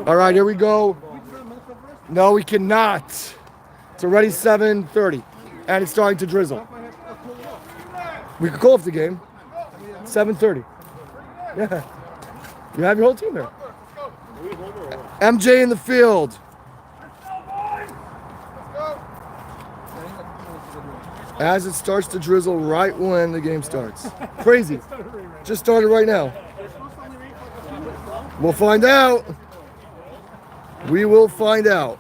All right, here we go. No, we cannot. It's already 7:30, and it's starting to drizzle. We could call off the game. 7:30. Yeah. You have your whole team there. MJ in the field. As it starts to drizzle right when the game starts. Crazy. Just started right now. We'll find out. We will find out.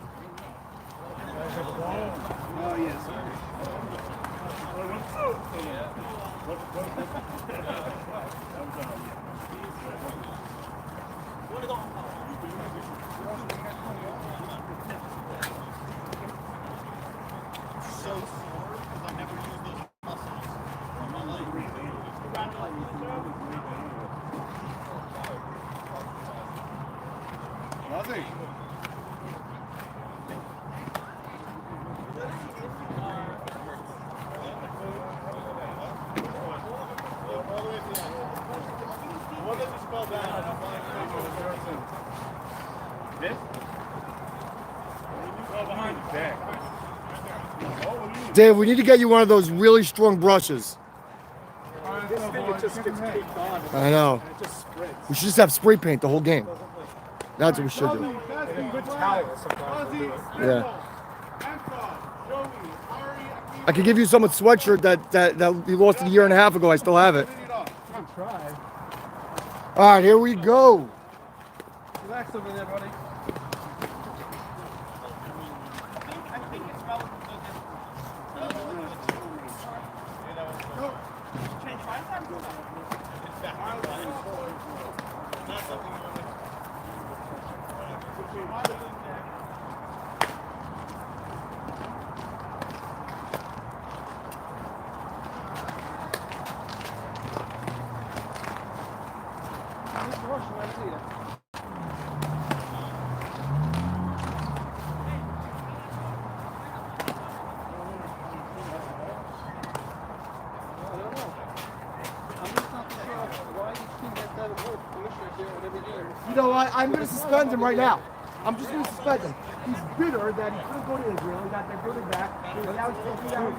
Dave, we need to get you one of those really strong brushes. This thing, it just gets caked on. I know. It just spreads. We should just have spray paint the whole game. That's what we should do. Yeah. I could give you someone's sweatshirt that we lost a year and a half ago. I still have it. All right, here we go. Relax over there, buddy. You know what? I'm going to suspend him right now. I'm just going to suspend him. He's bitter that he couldn't go to Israel. He got their brother back. And now he's taking down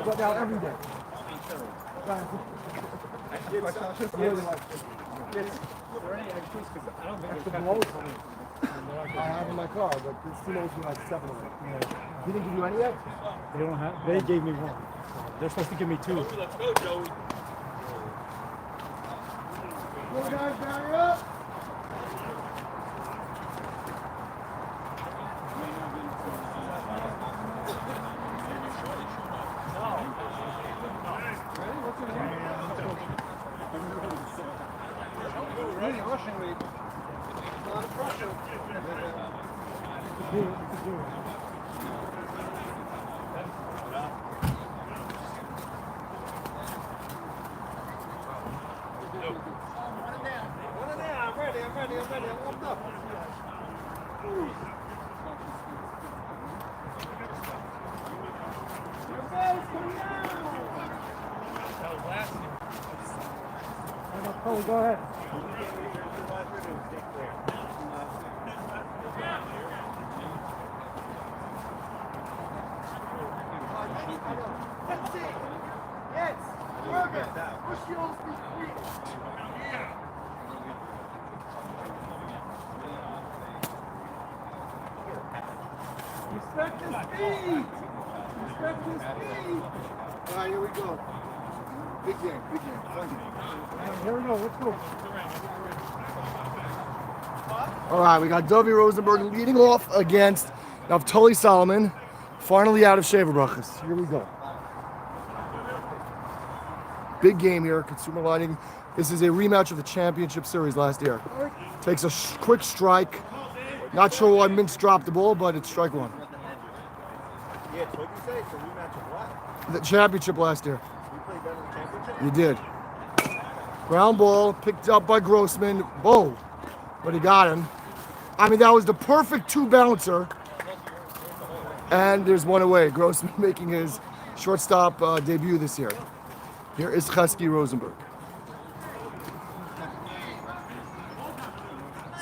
But now every day. I have in my car, but this team owes me like 7 of them. He didn't give you any yet? They don't have. They gave me one. They're supposed to give me 2. Let's go, Joey. Go guys, hurry up! Really rushing me. A lot of pressure. I'm ready. I'm warmed up. Oh, go ahead. Yes! Perfect! Push you on the street! Respect the speed! Respect the speed! All right, here we go. Big game, big game. Here we go. Let's go. All right, we got Dovi Rosenberg leading off against Naftali Solomon, finally out of Shaver Brachas. Here we go. Big game here, Consumer Lighting. This is a rematch of the championship series last year. Takes a quick strike. Not sure why Mintz dropped the ball, but it's strike one. Yeah, what did you say? It's a rematch of what? The championship last year. We You did. Ground ball picked up by Grossman. Whoa. But he got him. I mean, that was the perfect two bouncer. And there's one away. Grossman making his shortstop debut this year. Here is Chesky Rosenberg.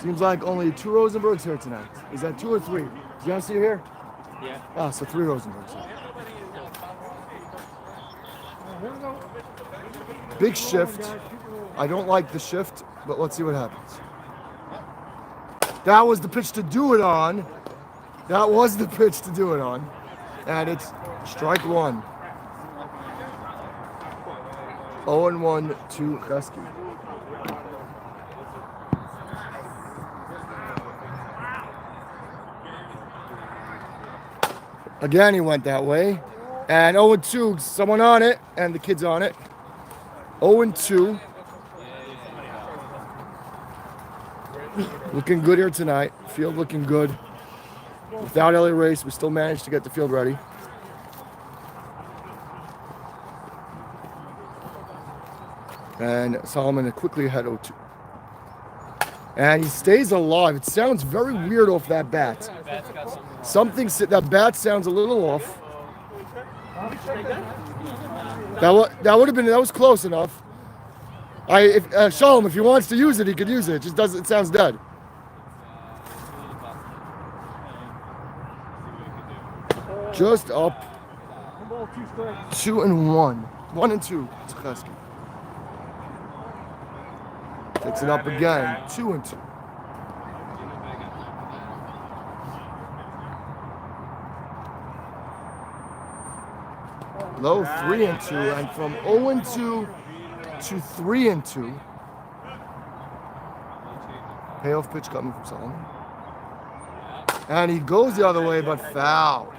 Seems like only 2 Rosenbergs here tonight. Is that 2 or 3? Did you see you here? Yeah. Ah, so 3 Rosenbergs. Big shift. I don't like the shift, but let's see what happens. That was the pitch to do it on. That was the pitch to do it on. And it's strike 1. 0-1 to Chesky. Again, he went that way. And 0-2, someone on it, and the kid's on it. 0-2. Looking good here tonight. Field looking good. Without Ellie Race, we still managed to get the field ready. And Solomon quickly ahead 0-2. And he stays alive. It sounds very weird off that bat. That bat sounds a little off. That was close enough. Shalom, if he wants to use it, he could use it. It just doesn't. It sounds dead. Just up. 2-1. 1-2. It's Chesky. Takes it up again. 2-2. Low 3-2, and from 0-2 to 3-2. Payoff pitch coming from Solomon. And he goes the other way, but foul.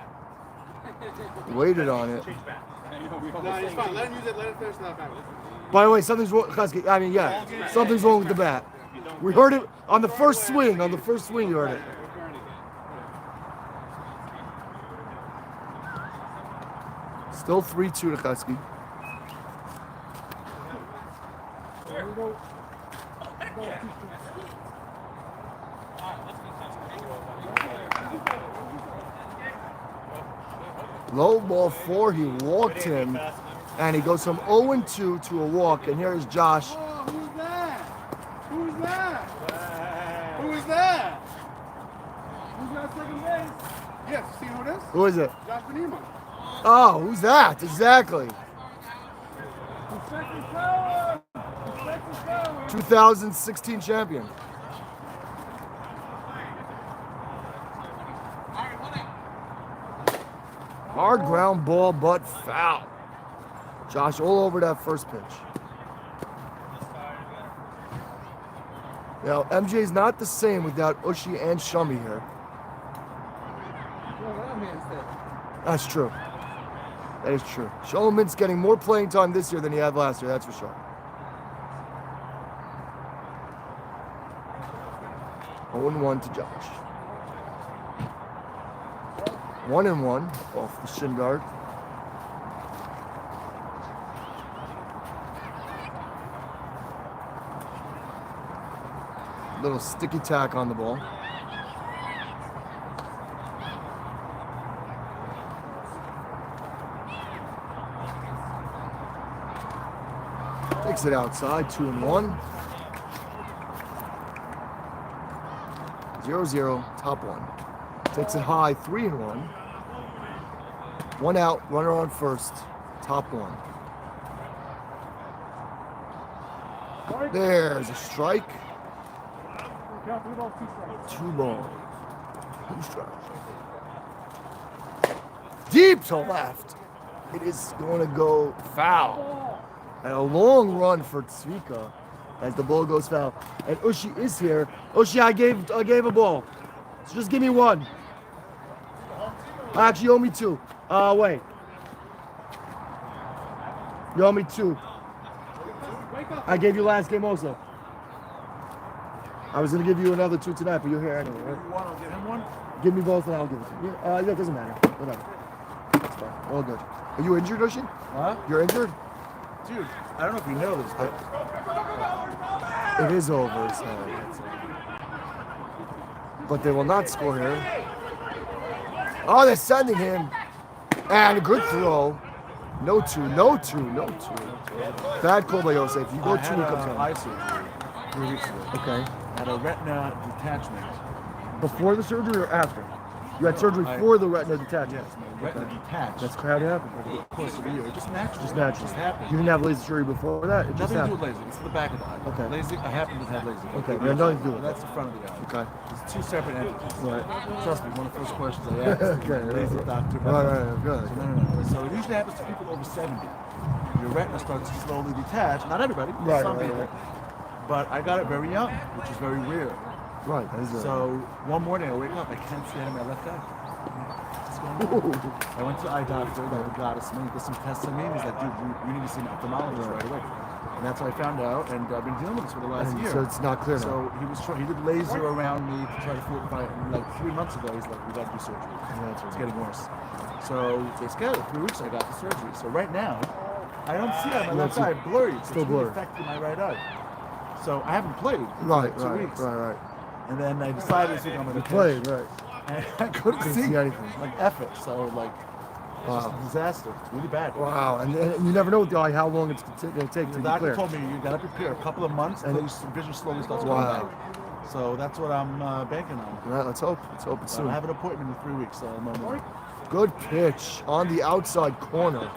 Waited on it. No, it's fine. Let him use it. Let him finish that back. By the way, something's wrong. I mean, yeah, something's wrong with the bat. We heard it on the first swing. On the first swing, you heard it. Still 3-2 to Chesky. Low ball 4, he walked him, and he goes from 0-2 to a walk. And here is Josh. Oh, who's that? Who's that? Who's that? Who's that second base? Yes, see who it is? Who is it? Josh Benema. Oh, who's that? Exactly. 2016 champion. Hard ground ball, but foul. Josh all over that first pitch. Now, MJ's not the same without Ushi and Shummy here. That's true. That is true. Sholomon's getting more playing time this year than he had last year, that's for sure. 0-1 to Josh. 1-1 off the shin guard. Little sticky tack on the ball. Takes it outside, 2-1. 0-0, top 1. Takes it high, 3-1. 1 out, runner on first, top 1. There's a strike. 2 balls. 2 strikes. Deep to left. It is going to go foul. And a long run for Tzvika as the ball goes foul. And Ushi is here. Ushi, I gave a ball. So just give me 1. Actually, you owe me 2. Wait. You owe me 2. I gave you last game also. I was going to give you another 2 tonight, but you're here anyway, right? I'll give him 1. Give me both and I'll give it to you. Yeah, it doesn't matter. Whatever. That's fine. All good. Are you injured, Ushi? Huh? You're injured? Dude, I don't know if you know this, but It is over. So but they will not score here. Oh, they're sending him. And a good throw. No two. Bad call by Yosef. You go I two, had it comes eye on. surgery 3 weeks ago. Okay. I had a retina detachment. Before the surgery or after? You had surgery for the retina detachment. Yes, my retina detached. That's how it happened. over the course of a year. Just naturally. Just naturally. Just happened. You didn't have laser surgery before that? It just Nothing to do happened. with LASIK. It's to the back of the eye. Okay. LASIK, I happen to have LASIK. Okay, we have nothing to do with That's the front of the eye. Okay. It's two separate entities. Right. Trust me, one of the first questions I asked. Okay, LASIK doctor. Right, good. So, no. So it usually happens to people over 70. Your retina starts to slowly detach. Not everybody, but some people. But I got it very young, which is very rare. Right, that is right. So one morning I wake up, I can't see out of my left eye. What's going on? I went to the eye doctor, that got us, did some tests on me, and he's like, dude, you need to see an ophthalmologist right away. And that's what I found out, and I've been dealing with this for the last year. So it's not clear now. So he did laser around me to try to fortify it. And like 3 months ago, he's like, we got to do surgery. It's getting worse. So they scheduled 3 weeks, I got the surgery. So right now, I don't see out of my left eye, blurry. Still it's blurry. Really affecting my right eye. So I haven't played for Right, like 2 weeks. right. And then I decided this week I'm going to Played, right. And I couldn't Couldn't see anything. Like F it. So like, it's just a disaster. It's really bad. Wow, and you never know with the eye how long it's going to take The to be doctor clear. told me you got to prepare a couple of months until your vision slowly starts going Wow. back. So that's what I'm banking on. All right, let's hope it's I soon. have an appointment in 3 weeks. Good pitch on the outside corner.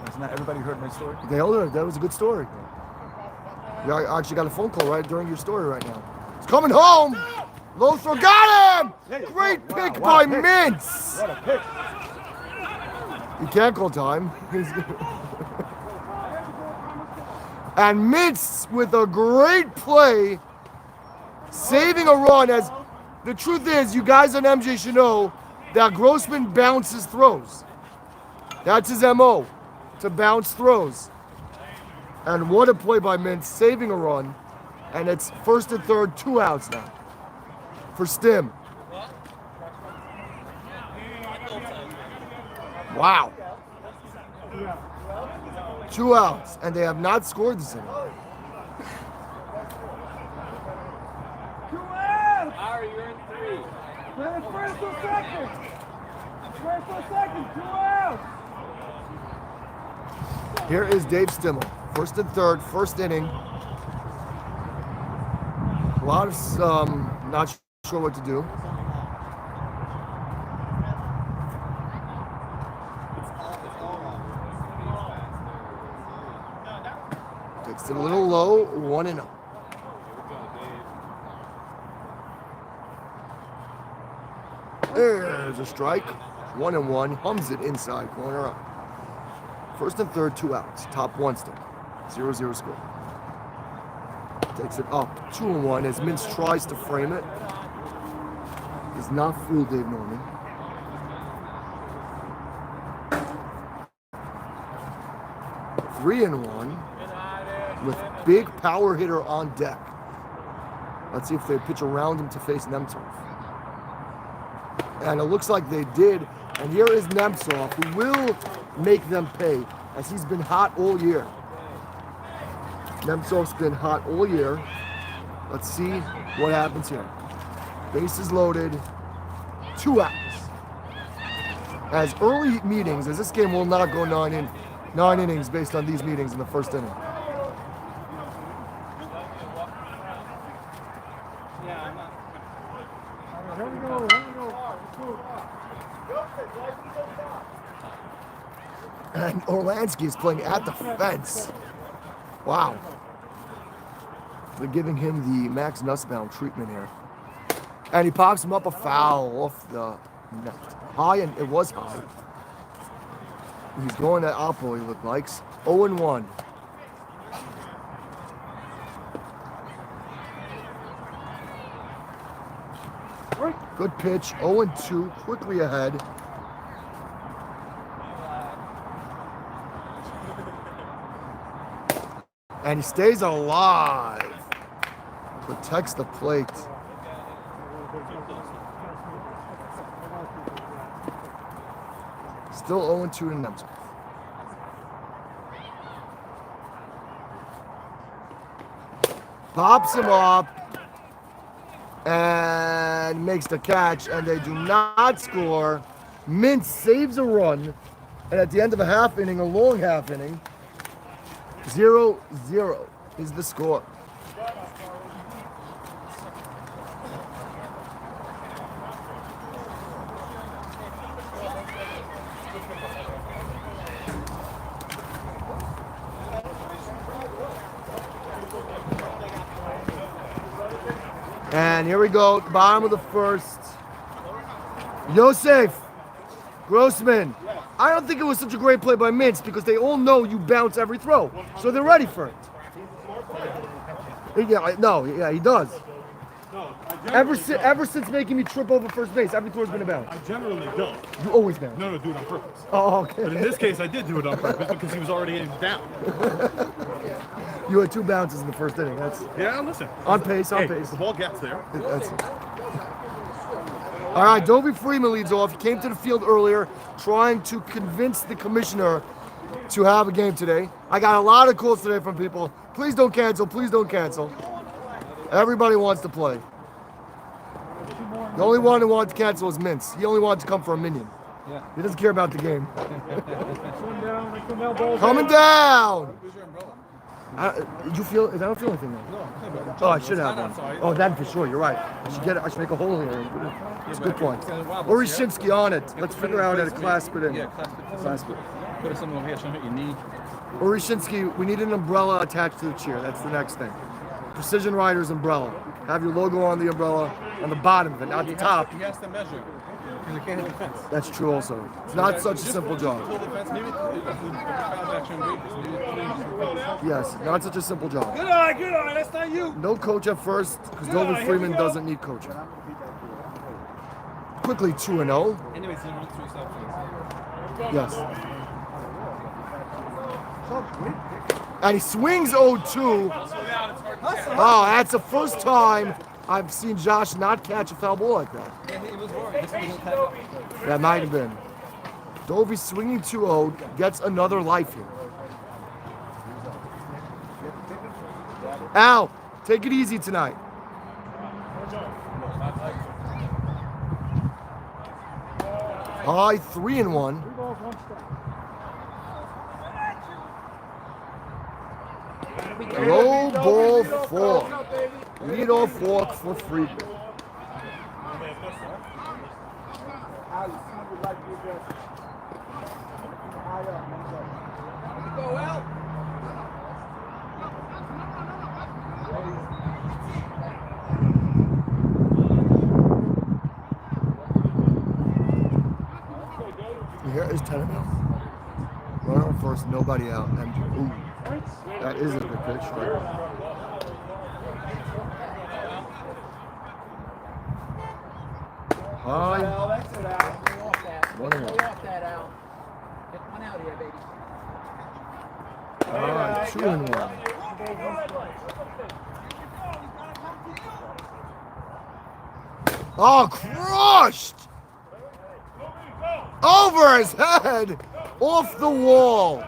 Hasn't that everybody heard my story? That was a good story. You actually got a phone call right during your story right now. It's coming home. Low throw, got him! Great pick by Mintz. What a pick! You can't call time. And Mintz with a great play, saving a run. As the truth is, you guys on MJ should know that Grossman bounces throws. That's his MO, to bounce throws. And what a play by Mintz, saving a run. And it's first and third, 2 outs now for Stim. Wow. 2 outs, and they have not scored this inning. 2 outs! Ari, you're in 3. First or second! 2 outs! Here is Dave Stimmel, first and third, first inning. A lot of not sure what to do. Takes it a little low, 1-0. There's a strike, 1-1, hums it inside, corner up. First and third, 2 outs. Top one still. 0-0 score. Takes it up 2-1 as Mintz tries to frame it. Does not fool Dave Norman. Three and 1 with big power hitter on deck. Let's see if they pitch around him to face Nemtsov. And it looks like they did. And here is Nemtsov, who will make them pay, as he's been hot all year. Nemtsov's been hot all year. Let's see what happens here. Bases loaded, 2 outs. As early meetings, as this game will not go 9 innings based on these meetings in the first inning. And Orlansky is playing at the fence. Wow. They're giving him the Max Nussbaum treatment here. And he pops him up a foul off the net. High, and it was high. He's going to Oppo, he looked like. 0-1. Good pitch, 0-2, quickly ahead. And he stays alive. Protects the plate. Still 0-2 to Nemtsov. pops him up, and makes the catch, and they do not score. Mintz saves a run, and at the end of a half inning, a long half inning, 0-0 is the score. And here we go, bottom of the first. Yosef Grossman. I don't think it was such a great play by Mintz because they all know you bounce every throw, so they're ready for it. Yeah, he does. Ever since making me trip over first base, every throw's been a bounce. I generally don't. You always bounce. No, do it on purpose. Oh, okay. But in this case, I did do it on purpose because he was already down. You had 2 bounces in the first inning. That's Listen. on pace. The ball gets there. That's it. All right, Dovey Freeman leads off. He came to the field earlier trying to convince the commissioner to have a game today. I got a lot of calls today from people. Please don't cancel. Please don't cancel. Everybody wants to play. The only one who wanted to cancel was Mintz. He only wanted to come for a minion. Yeah. He doesn't care about the game. Coming down. I don't feel anything though. Oh, I should have one. Oh, that for sure. You're right. I should get it. I should make a hole here. That's a good point. Orishinsky on it. Let's figure out how to clasp it in. Yeah, clasp it. Put something over here, show me what you need. Orishinsky, we need an umbrella attached to the chair. That's the next thing. Precision Riders umbrella. Have your logo on the umbrella on the bottom of it, not the top. He has to measure. Because it can't hit the fence. That's true also. It's not such a simple job. Yes, not such a simple job. Good eye, that's not you. No coach at first, because Dovey Freeman doesn't need coaching. Quickly 2-0. Anyways, he wants 3 substance. Yes. And he swings 0-2. Oh, that's the first time I've seen Josh not catch a foul ball like that. Yeah, he was worried. That might have been. Dovey swinging 2-0, gets another life here. Al, take it easy tonight. High 3-1. Low ball 4. Lead-off walk for Friedman. Here is Tenenbaum. Runner on first, nobody out. And ooh, that is a good pitch. High. One and one. All right, 2-1. Oh, crushed! Over his head, off the wall.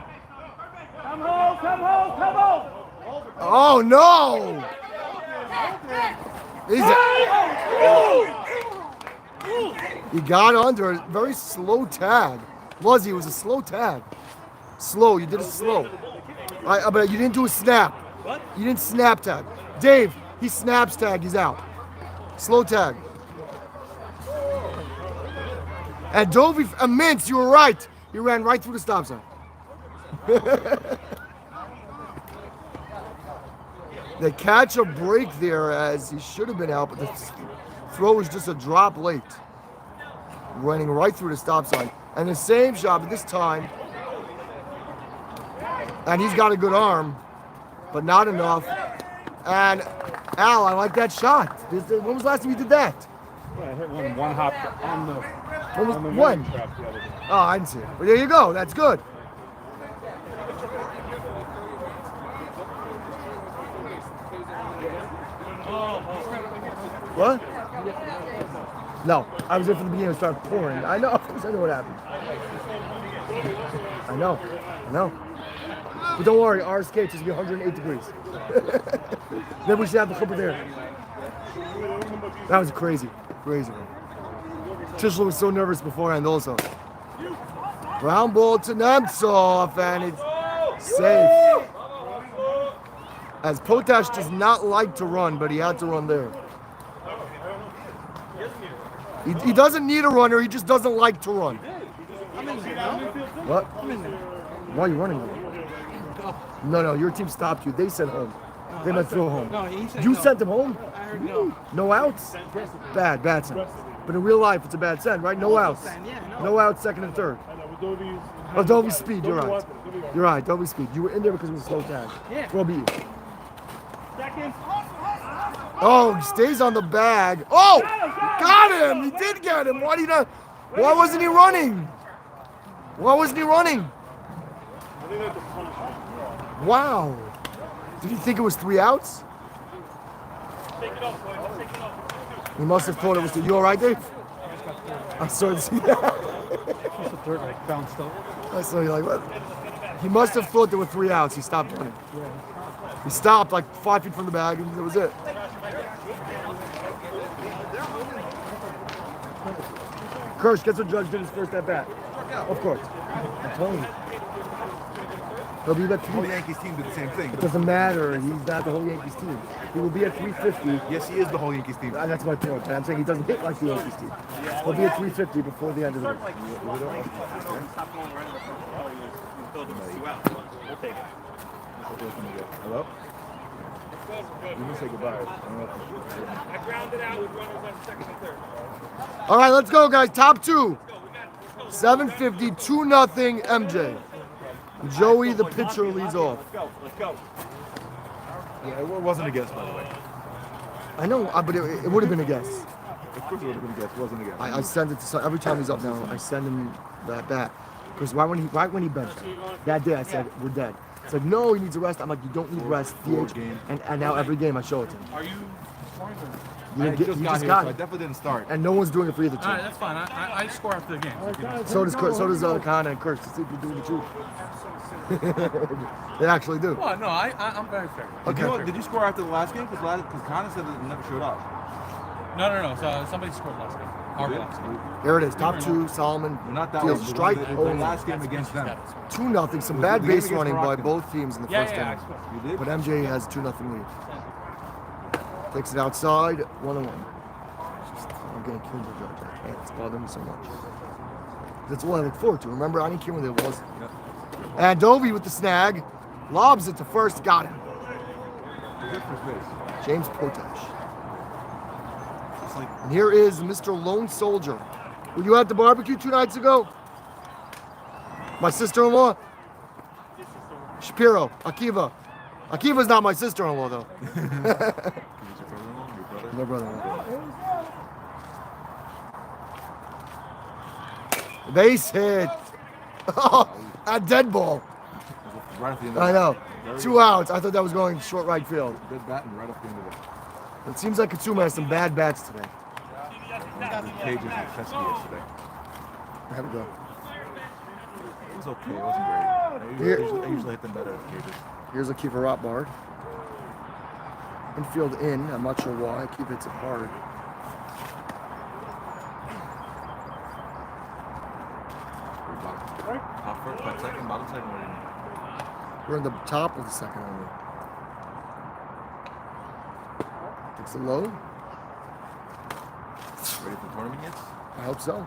Come home. Oh no! He got under a very slow tag. It was a slow tag. Slow, you did it slow. But you didn't do a snap. What? You didn't snap tag. Dave, he snaps tag, he's out. Slow tag. And Dovey, Mintz, you were right. He ran right through the stop sign. They catch a break there as he should have been out, but the throw was just a drop late. Running right through the stop sign. And the same shot, but this time, and he's got a good arm, but not enough. And Al, I like that shot. When was the last time you did that? Well, I hit one hop on the When? trap the other day. Oh, I didn't see it. Well, there you go. That's good. What? No, I was there from the beginning. It started pouring. I know. Of course, I know what happened. I know. But don't worry, our skates is gonna be 108 degrees. Then we should have the chuppah there. That was crazy. Crazy. Tischler was so nervous beforehand also. Ground ball to Nemtsov, and it's safe. As Potash does not like to run, but he had to run there. He doesn't need a runner, he just doesn't like to run. What? Why are you running? No, your team stopped you. They sent home. They meant throw home. No, he said You no. sent them home? I heard no. No outs? Bad send. But in real life, it's a bad send, right? No outs. No outs, second and third. Oh, Dovey speed, you're right. You're right, Dovey speed. You were in there because it was a slow tag. Yeah. We'll beat you. Oh, he stays on the bag. Oh, got him. He did get him. Why did he not? Why wasn't he running? Why wasn't he running? Wow. Did he think it was 3 outs? He must have thought it was 2. You all right, Dave? I started to see that. Just the third, like, bounced up. I saw you like, what? He must have thought there were 3 outs. He stopped running. He stopped like 5 feet from the bag, and that was it. Kirsch, guess what Judge did his first at bat? Of course. I'm telling you. He'll be at The whole 3. Yankees team did the same thing. It doesn't matter. He's not the whole Yankees team. He will be at 350. Yes, he is the whole Yankees team. And that's my point. I'm saying he doesn't hit like the Yankees team. He'll be at 350 before the end of the year. Hello? You can say goodbye. I grounded out with runners on second and third. All right, let's go, guys. Top 2. 750, 2-0 MJ. Joey, the pitcher, leads off. Let's go. Yeah, it wasn't a guess, by the way. I know, but it would have been a guess. Of course it would have been a guess. It wasn't a guess. I send it to every time he's up now. I send him that bat because right when he benched that day, I said we're dead. He said no, he needs a rest. I'm like, you don't need rest. DH. And now every game I show it to him. Are you? You I just you got just here, got so I it, definitely didn't start. and no one's doing it for either All right, team. that's fine. I score after the game. So does Kana and Kirsch. To see if you're doing the truth. They actually do. Well, no, I'm very fair. Okay. Did you score after the last game? Because Connor said that it never showed up. No. So somebody scored last game. Our last game. There it is. Top 2. Solomon Not that deals one. strike The only. last game against them. 2-0. Some Was bad the game base against running by Morocco? both teams in the first Yeah, inning. You did? But MJ has 2-0 lead. Takes it outside, 1-1. I'm getting killed with Judge. I can't. It's bothering me so much. That's what I look forward to. Remember, I didn't care when it was. And Dovey with the snag. Lobs it to first. Got him. Who's at first base? James Potash. It's like, And here is Mr. Lone Soldier. Were you at the barbecue 2 nights ago? My sister-in-law? Shapiro. Akiva. Akiva's not my sister-in-law, though. is your brother-in-law? Your brother? My brother-in-law. Base hit. Oh, a dead ball. Right at the end of I it. know. Very 2 outs. I thought that was going short right field. Good batting right off the end of it. It seems like Katsuma has some bad bats today. The Cages and Fescue yesterday. Have a go. It was okay. It wasn't great. I usually hit them better at the Cages. Here's a Kiva Rotbard. Infield in. I'm not sure why. Kiva hits it hard. Top first, by second, bottom second. What do you mean? We're in the top of the second only. Takes it low. Ready for the tournament yet? I hope so.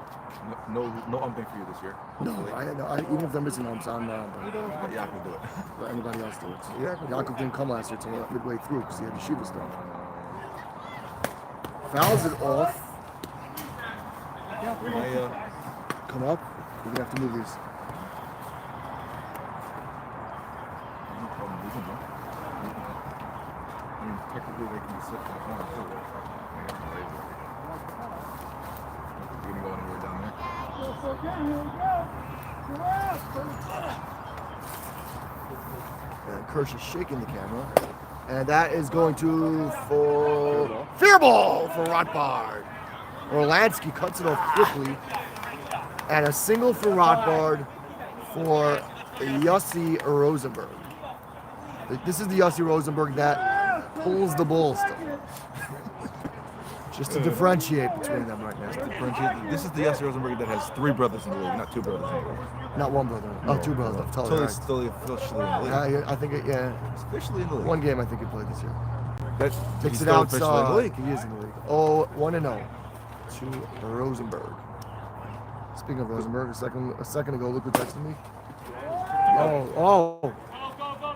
No umping for you this year. No, even if they're missing humps, I'm not. But yeah, I can do it. Let anybody else do it. Yeah. Yaakov didn't come last year until midway through because he had yeshiva stuff. Fouls it off. Come up. We're gonna have to move these. I mean, technically they can be set back on too. You're gonna go anywhere down there? And Kirsch is shaking the camera. And that is going to for fair ball for Rotbard. Orlansky cuts it off quickly. And a single for Rotbard for Yossi Rosenberg. This is the Yossi Rosenberg that pulls the ball still. Just to differentiate between them right now. This is the Yossi Rosenberg that has 3 brothers in the league, not 2 brothers in the league. Not one brother. Oh, 2 brothers. I'm Totally totally still officially in the league. right. I think yeah. He's officially in the league. One game I think he played this year. That's Takes he's it still officially in the outside. league. He is in the league. Oh, 1-0 to Rosenberg. Speaking of Rosenberg, a second ago, look who texted me. Oh.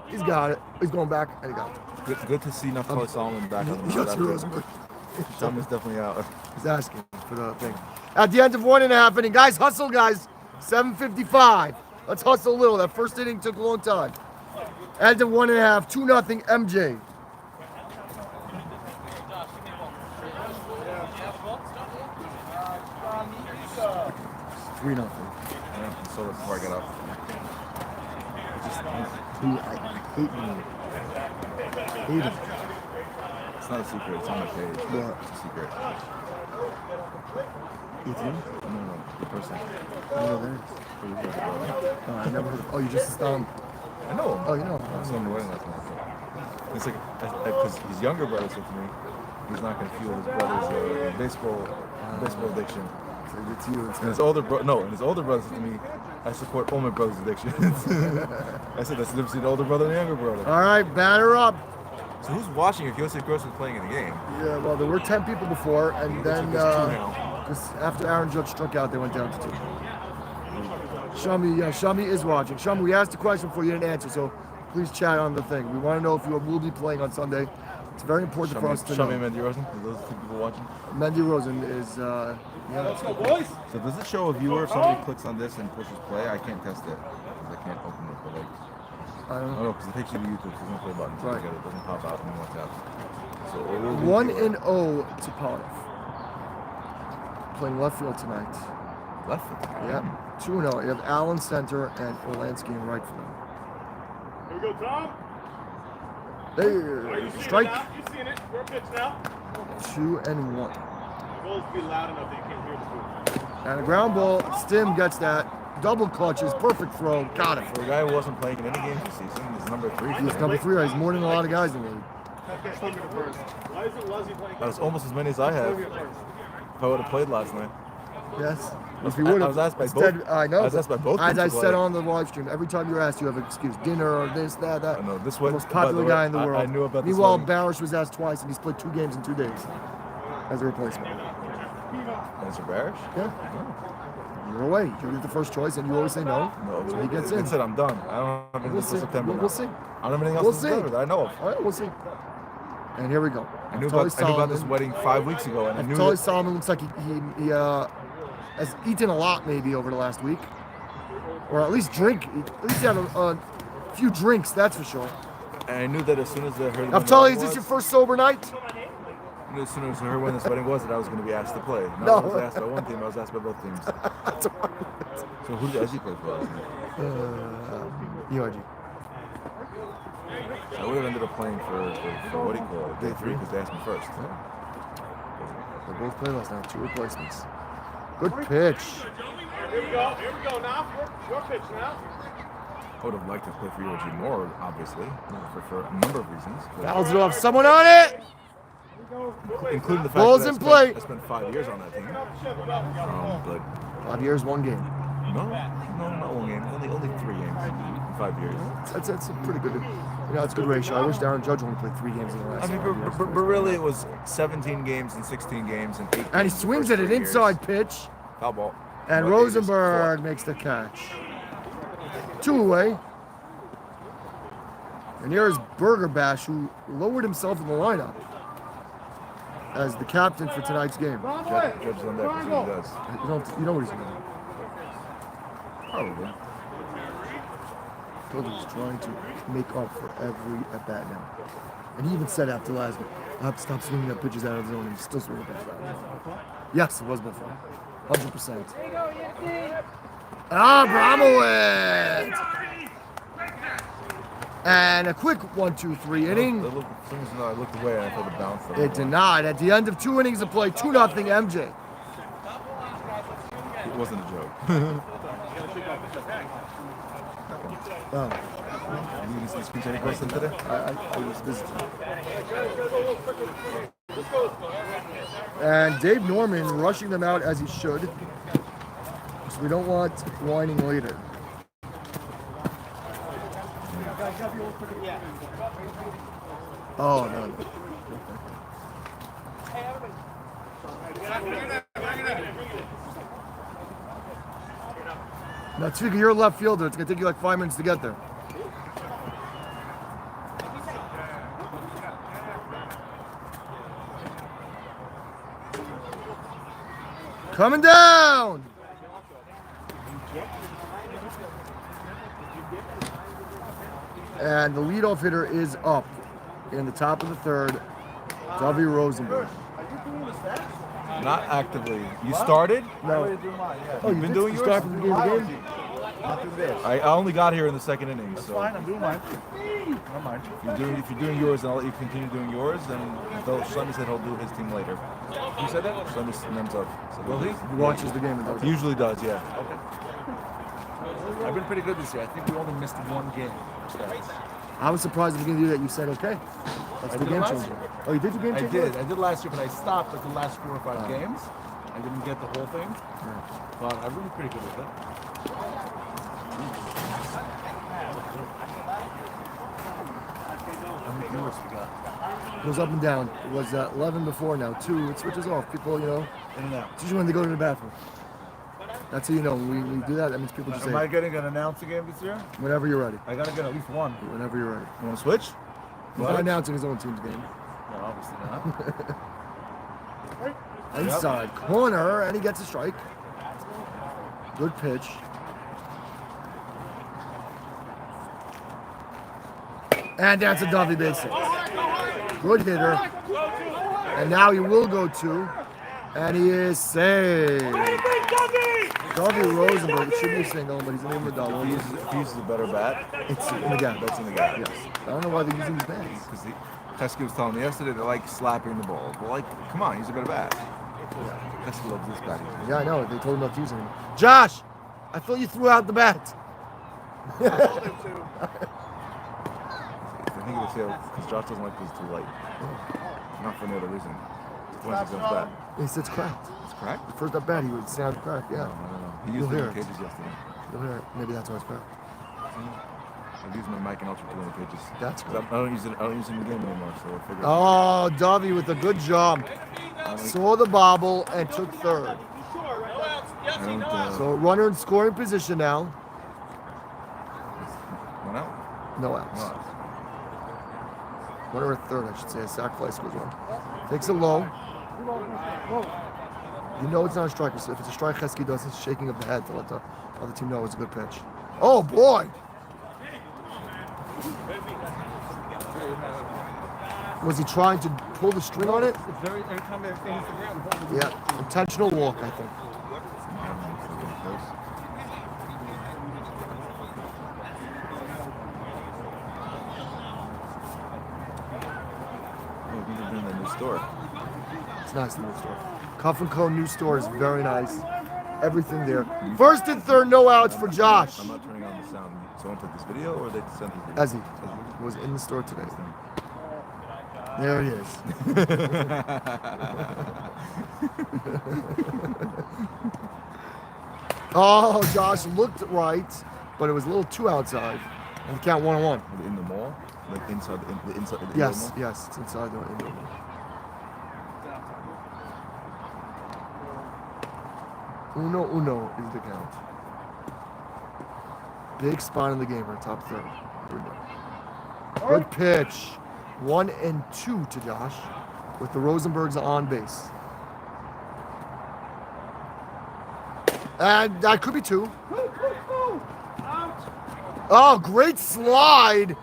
He's got it. He's going back, and he got it. Good to see Naftali Solomon back on the Yossi field. Rosenberg. Solomon's definitely out. He's asking for the thing. At the end of 1.5 inning, guys, hustle, guys. 7:55. Let's hustle a little. That first inning took a long time. End of 1.5, 2-0 MJ. Three nothing. Yeah, so before I get up. I hate him. Hate him. It's not a secret. It's on my page. What? It's a secret. Ethan? No, the person. I know that. I never heard of. Oh, you just astounded. I know him. Oh, you know. I saw him wedding last night. It's like, because his younger brother said to me, he's not going to fuel his brother's baseball addiction. So it's you. And his older brother said to me, I support all my brother's addictions. I said that's the difference between the older brother and the younger brother. All right, batter up. So who's watching if Yosef Gross was playing in the game? Yeah, well, there were 10 people before, and then there's 2 now. because after Aaron Judge struck out, they went down to 2. Shami is watching. Shami, we asked a question before you didn't answer, so please chat on the thing. We want to know if you will be playing on Sunday. It's very important for us to Shami know. and Mendy Rosen? Are those 2 people watching? Mendy Rosen is, yeah, that's good. So does it show a viewer if somebody clicks on this and pushes play? I can't test it because I can't open it. But like, I don't I know. don't know because it takes you to YouTube. There's no play button. So Right. it doesn't pop out on WhatsApp. So it will be 1-0 to Potoff. Playing left field tonight. left foot. Yeah, 2-0. You have Allen center and Orlansky in right field. Here we go, Tom. There, strike. You seen it. We're pitch now. 2-1. The goals be loud enough that you can't hear the food. And a ground ball. Stim gets that. Double clutches. Perfect throw. Got it. For a guy who wasn't playing in any games this season, he's number 3. He's number 3. He's more than a lot of guys in the league. Why is it Leslie playing? That was almost as many as I have. If I would have played last night. Yes. If you would I have. was asked by Instead, both. I know. I was asked by both. As I teams to said play. on the live stream, every time you're asked, you have an excuse. Dinner or this, that. I know this The was most popular guy in the world. I knew about this. Meanwhile, wedding. Barish was asked twice, and he's played 2 games in 2 days as a replacement. Mr. Barish? Yeah. You're away. You're the first choice, and you always say no. No, So he gets I in. said I'm done. I don't have anything We'll until see. September. We'll now. see. I don't have anything else We'll in see. September that I know of. All right, we'll see. And here we go. I knew Naftali about this Solomon. wedding 5 weeks ago, and I knew Naftali that Solomon looks like he has eaten a lot maybe over the last week, or at least had a few drinks. That's for sure. and I knew that as soon as I heard when Naftali, the is this wedding your was, first sober night? I knew as soon as I heard when this wedding was that I was going to be asked to play. No. I was asked by one team. I was asked by both teams. So who did he play for? ERG. I would have ended up playing for what do you call it? Day 3 because they asked me first. They both played last night. 2 replacements. Good pitch. Here we go. Here we go now. Your pitch now. I would have liked to play for UOG more, obviously, for a number of reasons. but- Fouls it off. Someone on it. including the fact Ball's that in play. I spent 5 years on that team. But 5 years, 1 game. no, not 1 game. Only 3 games in 5 years. That's a pretty good. It's a good ratio. I wish Aaron Judge only played 3 games in the last. I mean, 5 years. but really, it was 17 games and 16 games and 8. And he games the swings first at an 3 years. inside pitch, Foul ball. and But it is Rosenberg makes the catch. 2 away. And here's Burger Bash, who lowered himself in the lineup as the captain for tonight's game. Judge is on deck. That's what he does. You know what he's doing. Probably. Told him he's trying to make up for every at bat now. And he even said after last game, I have to stop swinging at pitches out of the zone, and he's still swinging pitches out of the zone. Yes, it was before. 100%. Abramowitz! And a quick 1-2-3 inning. As soon as I looked away, I felt the bounce. It denied. At the end of 2 innings of play, 2-0 MJ. It wasn't a joke. Oh. You didn't see the speech any question today? I was visiting. And Dave Norman rushing them out as he should. So we don't want whining later. Oh, no. Now, Tika, you're a left fielder. It's going to take you like 5 minutes to get there. Coming down! And the leadoff hitter is up in the top of the third, W. Rosenberg. Not actively. You started? No. Oh, You've been doing yours? Start from the beginning of the game? Not through this. I only got here in the second inning, That's so fine. I'm doing mine. Don't mind. if you're doing yours, and I'll let you continue doing yours, then Sonny said he'll do his team later. You said that? Sonny names up. So Will he? He watches the game and does He it. usually does, yeah. I've been pretty good this year. I think we only missed one game. I was surprised at the beginning of that you said, okay. That's the did game last changer. year. Oh, you did the game I changer? did. I did last year, but I stopped at the last 4 or 5 games. I didn't get the whole thing. But I've been pretty good with it. How many viewers we got? Goes up and down. It was 11 before, now 2. It switches off. People, you know, In and out. it's usually when they go to the bathroom. That's how you know. When we do that, that means people just Am I say, getting an announcing game this year? whenever you're ready. I gotta get at least one. Whenever you're ready. You want to switch? He's not announcing his own team's game. No, obviously not. Inside corner, and he gets a strike. Good pitch. And that's a Dovey base hit. Good hitter. And now he will go 2. And he is saved. Dovey Rosenberg, it should be a single, but he's in the double. He uses a better bat. It's in the gap. That's in the gap. Yes. I don't know why they're using these bats. Because Teskey was telling me yesterday they like slapping the ball. Well, like, come on, use a better bat. Teskey loves this bat. Yeah, I know. They told him not to use it anymore. Josh, I thought you threw out the bat. I think they say because Josh doesn't like this too light. Not for any other reason. It's 26 cents bat. He said it's cracked. It's cracked? The first at bat, he would sound cracked. Yeah. I don't know. He You'll used it in hear the it. cages yesterday. You'll hear it. Maybe that's why it's cracked. I've used my mic and Ultra 2 in the cages. That's 'Cause good. I don't use it in the game anymore, so I figured. Oh, Dovey with a good jump. Saw the bobble and took third. I don't, So runner in scoring position now. One out? No outs. No. Runner at third, I should say. A sacrifice goes on. Takes it low. You know it's not a strike. If it's a strike, Heskey does his shaking of the head to let the other team know it's a good pitch. Oh, boy. Was he trying to pull the string on it? Every time they hits the ground, Yeah, intentional walk, I think. Oh, we were doing the new store. It's nice, the new store. Cuff & Co. new store is very nice. Everything there. First and third, no outs for Josh. I'm not turning on the sound. Someone took this video or they sent this video? Ezzy was in the store today. There he is. Oh, Josh looked right, but it was a little too outside. And the count 1-1. In the mall? Like inside the inside the Yes, mall? yes, it's inside the indoor. Uno is the count. Big spot in the game, right top third. Here we go. Good pitch. 1-2 to Josh, with the Rosenbergs on base. And that could be 2. Oh, great slide.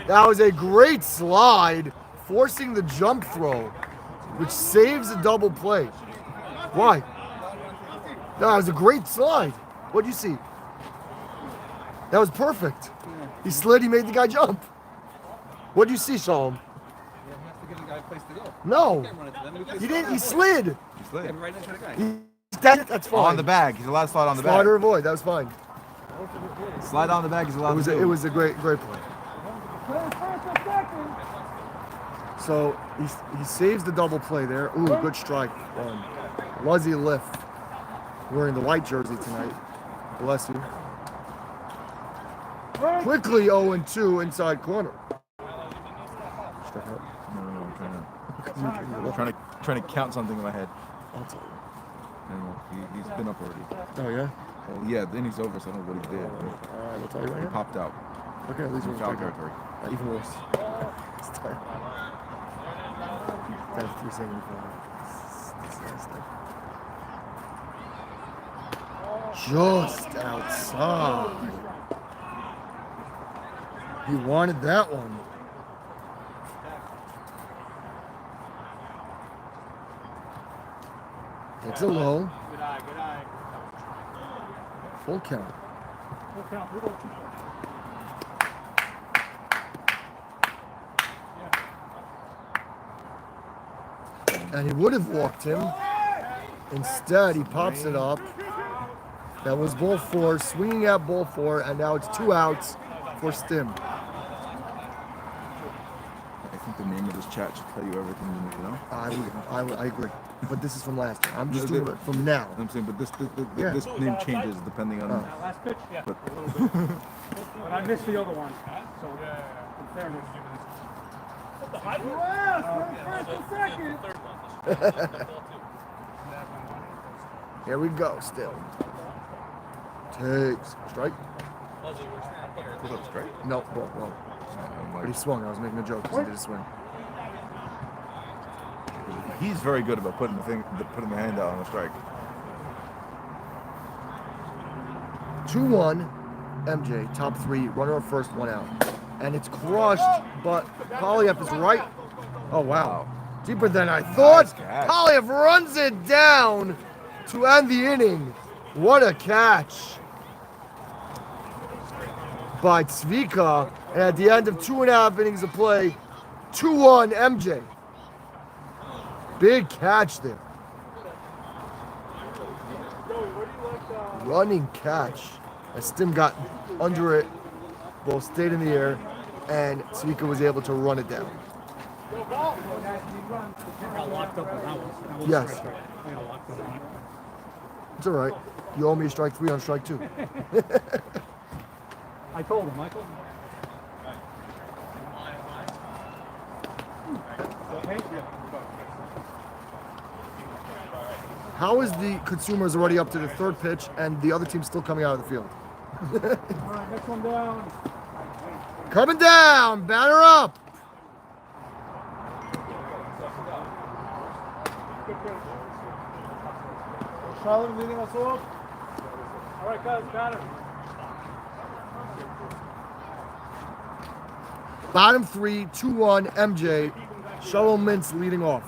That was a great slide, forcing the jump throw, which saves a double play. Why? That was a great slide. What'd you see? That was perfect. He slid, he made the guy jump. What'd you see, Shalom? you have to give the guy a place to go. No, You can't run into them. he didn't. He slid. He's late. Right into the guy. That's fine. On the bag. He's allowed to slide on the Slide bag. or avoid. That was fine. Slide on the bag. He's allowed to do. It was a great play. So he saves the double play there. Ooh, good strike on Luzzy Lift, wearing the white jersey tonight. Bless you. Quickly 0-2 inside corner. Strike out. No, I'm trying to count something in my head. I'll tell you. And he's been up already. Oh yeah. Well, yeah, the inning's over, so I don't know what he did. All right, we'll tell you right He now. popped out. Okay, at least we're Foul taking it. territory. Even worse. It's tight. That's 375. Just outside. He wanted that one. Takes a low. Good eye, good eye. Full count. And he would have walked him. Instead, he pops it up. That was ball 4, swinging at ball 4, and now it's 2 outs for Stim. I think the name of this chat should tell you everything you need to know. I agree. But this is from last year. I'm just doing it from now. I'm saying, but this Yeah. this name changes depending on. Last pitch? Yeah. But But I missed the other one. So, in fairness. Here we go, still. Takes. Strike? was that straight? No, ball. But he swung. I was making a joke because he did a swing. He's very good about putting the hand out on a strike. 2-1, MJ, top 3, runner on first, 1 out. And it's crushed, but Polyev is right. Oh, wow. Deeper than I thought. Nice catch. Polyev runs it down to end the inning. What a catch by Zvika. And at the end of 2.5 innings of play, 2-1, MJ. Big catch there. Running catch. As Stim got under it, ball stayed in the air, and Zvika was able to run it down. I got locked up on that one. That was Yes. strike three. I got locked up on it. It's all right. You owe me strike 3 on strike 2. I told him, Michael. Okay? How is the Consumers already up to the 3rd pitch and the other team's still coming out of the field? All right, next one down. Coming down, batter up. Charlotte leading us off. All right, guys, got it. Bottom 3, 2-1, MJ. Shalom Mintz leading off.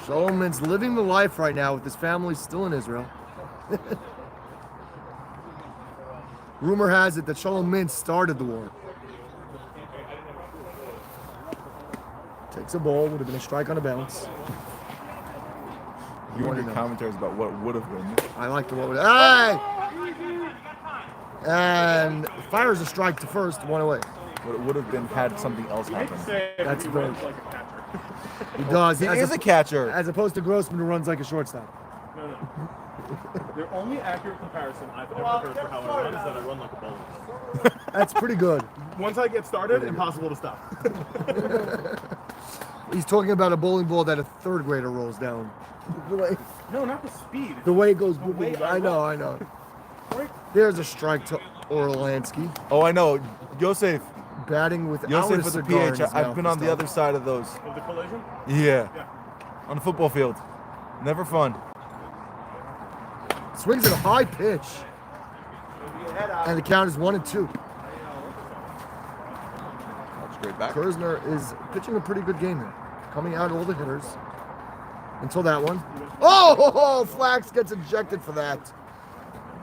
Shalom Mintz living the life right now with his family still in Israel. Rumor has it that Shalom Mintz started the war. Takes a ball, would have been a strike on a bounce. You want to your know. commentaries about what would have been. I like the one with hey! And fires a strike to first, 1 away. What it would have been had something else happened. That's very. He does. He as is a catcher. As opposed to Grossman, who runs like a shortstop. The only accurate comparison I've ever heard for how I run is that I run like a bowling ball. That's pretty good. Once I get started, impossible to stop. He's talking about a bowling ball that a 3rd grader rolls down. No, not the speed. The way it goes. way I know. There's a strike to Orlansky. Oh, I know. Yosef Batting without a with the cigar in PH. his I've mouth been and on the stuff. other side of those. Of the collision? Yeah. On the football field. Never fun. Swings at a high pitch. And the count is 1-2. That's great back. Kersner is pitching a pretty good game here. Coming out all the hitters. Until that one. Oh, Flax gets ejected for that.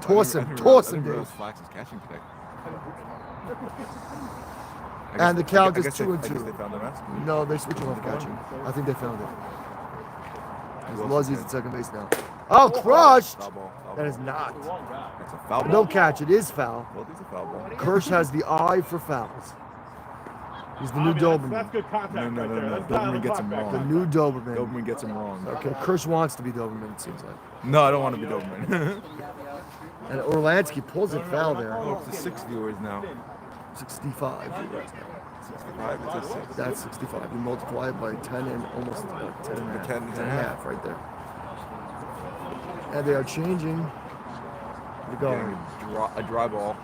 Toss him, Dave. Flax is catching today. And the count is I guess 2-2. they found their mask. No, they're switching off catching. I think they found it. Because Luzzy's at second base now. Oh, crushed. Foul ball. Foul That is ball. not. That's a foul ball. No catch. It is foul. Well, it's a foul ball. Kirsch has the eye for fouls. He's the new That's Doberman. good contact No, right there. no. That's dialing Doberman the gets clock him back. The wrong. new Doberman. Doberman gets him wrong. Okay, Kirsch wants to be Doberman, it seems like. No, I don't want to be Doberman. And Orlansky pulls it foul there. Oh, up to 6 viewers now. 65 viewers now. 65, it says 6. That's 65. You multiply it by 10 and almost 10 and a half. 10 and a half right there. And they are changing the Getting guard. a dry ball.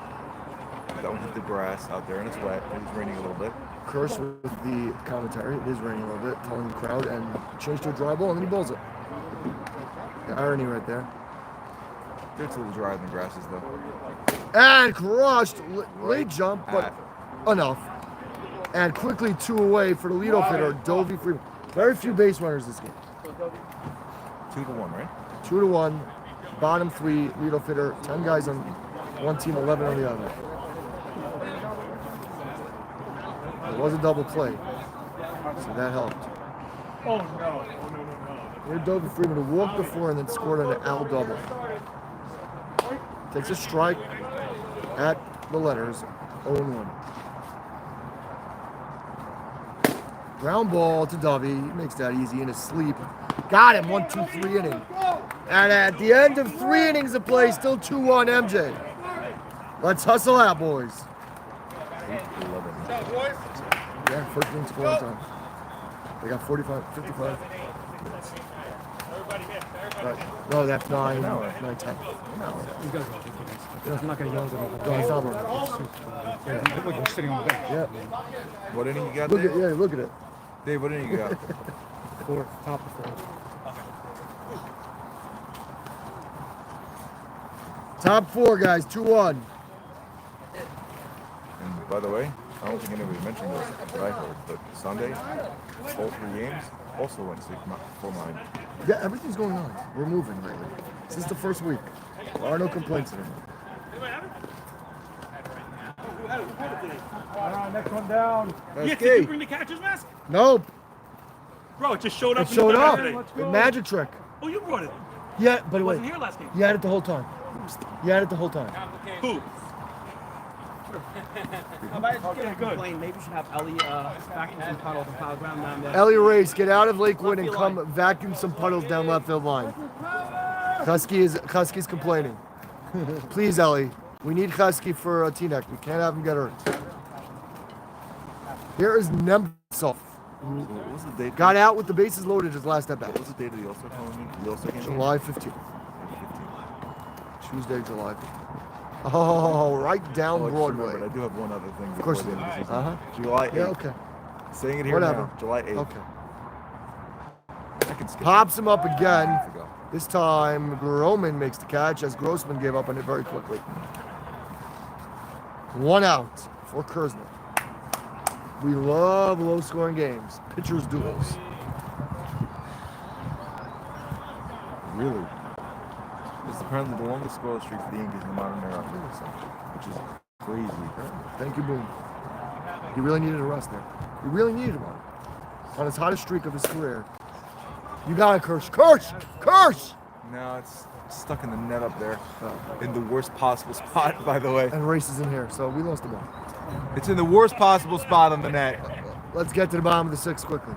That one hit the grass out there, and it's wet. It's raining a little bit. Kirsch with the commentary. It is raining a little bit, telling the crowd, and change to a dry ball, and then he bowls it. The irony right there. It's a little drier than the grasses, though. And crushed. Late jump, but enough. And quickly 2 away for the leadoff hitter, Dovey Freeman. Very few base runners this game. 2-1, right? 2-1, bottom 3, leadoff hitter, 10 guys on one team, 11 on the other. It was a double play, so that helped. Oh, no. Here's Dovey Freeman, who walked before and then scored on an Al double. Takes a strike at the letters, 0-1. Ground ball to Dovey. He makes that easy in his sleep. Got him, 1-2-3 inning. And at the end of 3 innings of play, still 2-1 MJ. Let's hustle out, boys. 11. Yeah, first inning scoring time. They got 55. Right. No, that's 9, 10. You guys are I'm not going to yell at them. No, it's not wrong. Yeah, you look like you're sitting on the bench. Yeah. What inning you got, Look Dave? at look at it. Dave, what inning you got? Fourth, top of fourth. Top 4 guys, 2-1. And by the way, I don't think anybody mentioned this, but I heard, but Sunday, all 3 games also went 4-9. Yeah, everything's going on. We're moving lately. Since the first week. There are no complaints anymore. Next one down. Yeah, did you bring the catcher's mask? Nope. Bro, it just showed up. It showed in the up. back today. The magic trick. Oh, you brought it. Yeah, but It wait. wasn't here last game. You had it the whole time. You had it the whole time. Who? Okay, good. Maybe we should have Ellie vacuum some puddles and pile ground down there. Ellie Race, get out of Lakewood and come vacuum some puddles down left field line. Husky's complaining. Please, Ellie. We need Husky for Teaneck. We can't have him get hurt. Here is Nemtsov. What was the date? Got out with the bases loaded his last at bat. What was the date of the All-Star tournament? The All-Star game? July 15th. Tuesday, July 15th. Oh, right down Oh, I just Broadway. remembered, I do have one other thing. Of course before you the end do. of the season. Uh-huh. July 8th. Yeah, okay. Saying it here Whatever. now. July 8th. Okay. I can skip Pops him up it. again. I forgot. This time, Groman makes the catch as Grossman gave up on it very quickly. 1 out for Kersner. We love low-scoring games. Pitchers' duels. Really? It's apparently the longest scoreless streak for the Yankees in the modern era, which is crazy. Thank you, Boone. He really needed a rest there. He really needed one. On his hottest streak of his career. You got it, Kirsch. Kirsch! Now it's stuck in the net up there, in the worst possible spot, by the way. And Race is in here, so we lost the ball. It's in the worst possible spot on the net. Let's get to the bottom of the 6th quickly.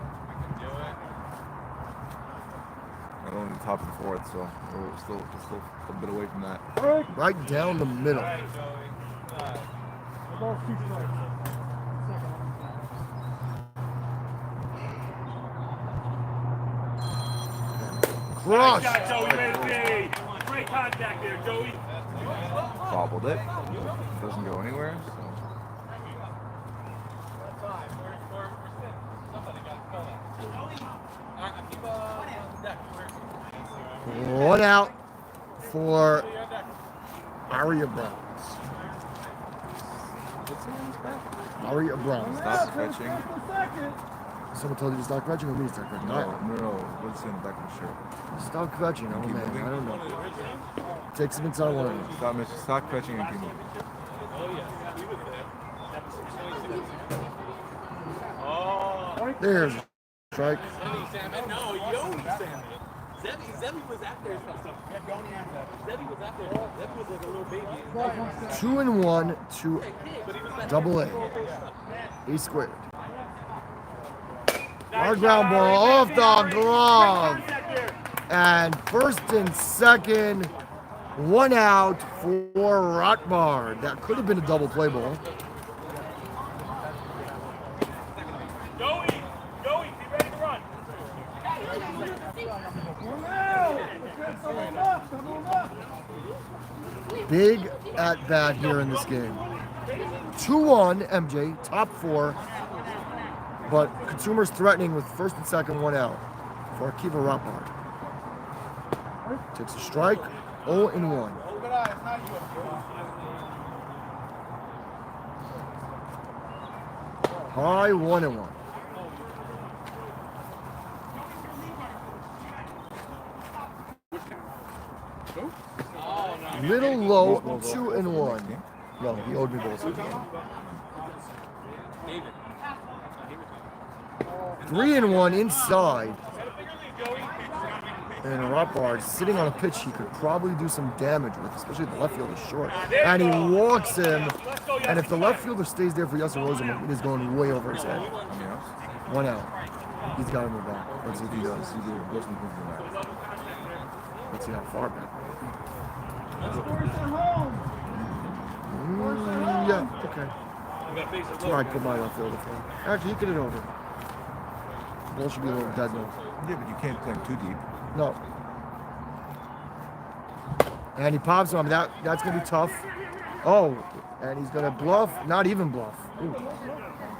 And only the top of the 4th, so we're still a bit away from that. Right down the middle. Crush! Nice shot, Joey, baby. Great contact there, Joey. Bobbled it. Doesn't go anywhere. So. 1 out for Aria Browns. Aria Browns. Stop fetching. Someone told you to stop fetching or me to stop fetching? No. What's in the back of the shirt? Stop fetching. Oh Keep man, moving. I don't know. Takes him inside one. Stop fetching and keep moving. There's a strike. Zebby was after his Zebby was after Zebby was like a little baby. 2-1 to double A. A squared. Hard ground ball off the glove. And first and second, 1 out for Rothbard. That could have been a double play ball. Joey, be ready to run. Big at bat here in this game. 2-1 MJ, top 4. But Consumers threatening with first and second, 1 out for Akiva Rothbard. Takes a strike, 0-1. High 1-1. Little low, 2-1. No, he owed me balls. 3-1 inside. And Rothbard sitting on a pitch he could probably do some damage with, especially if the left fielder is short. And he walks him. And if the left fielder stays there for Yasser Rosenberg, it is going way over his head. 1 out. He's got to move back. Let's see if he does. Let's see how far back. Yeah, okay. That's where I put my left fielder for. Actually, he could hit over. The ball should be a little dead now. Yeah, but you can't play him too deep. No. And he pops him. That's going to be tough. Oh, and he's going to bluff. Not even bluff. Ooh.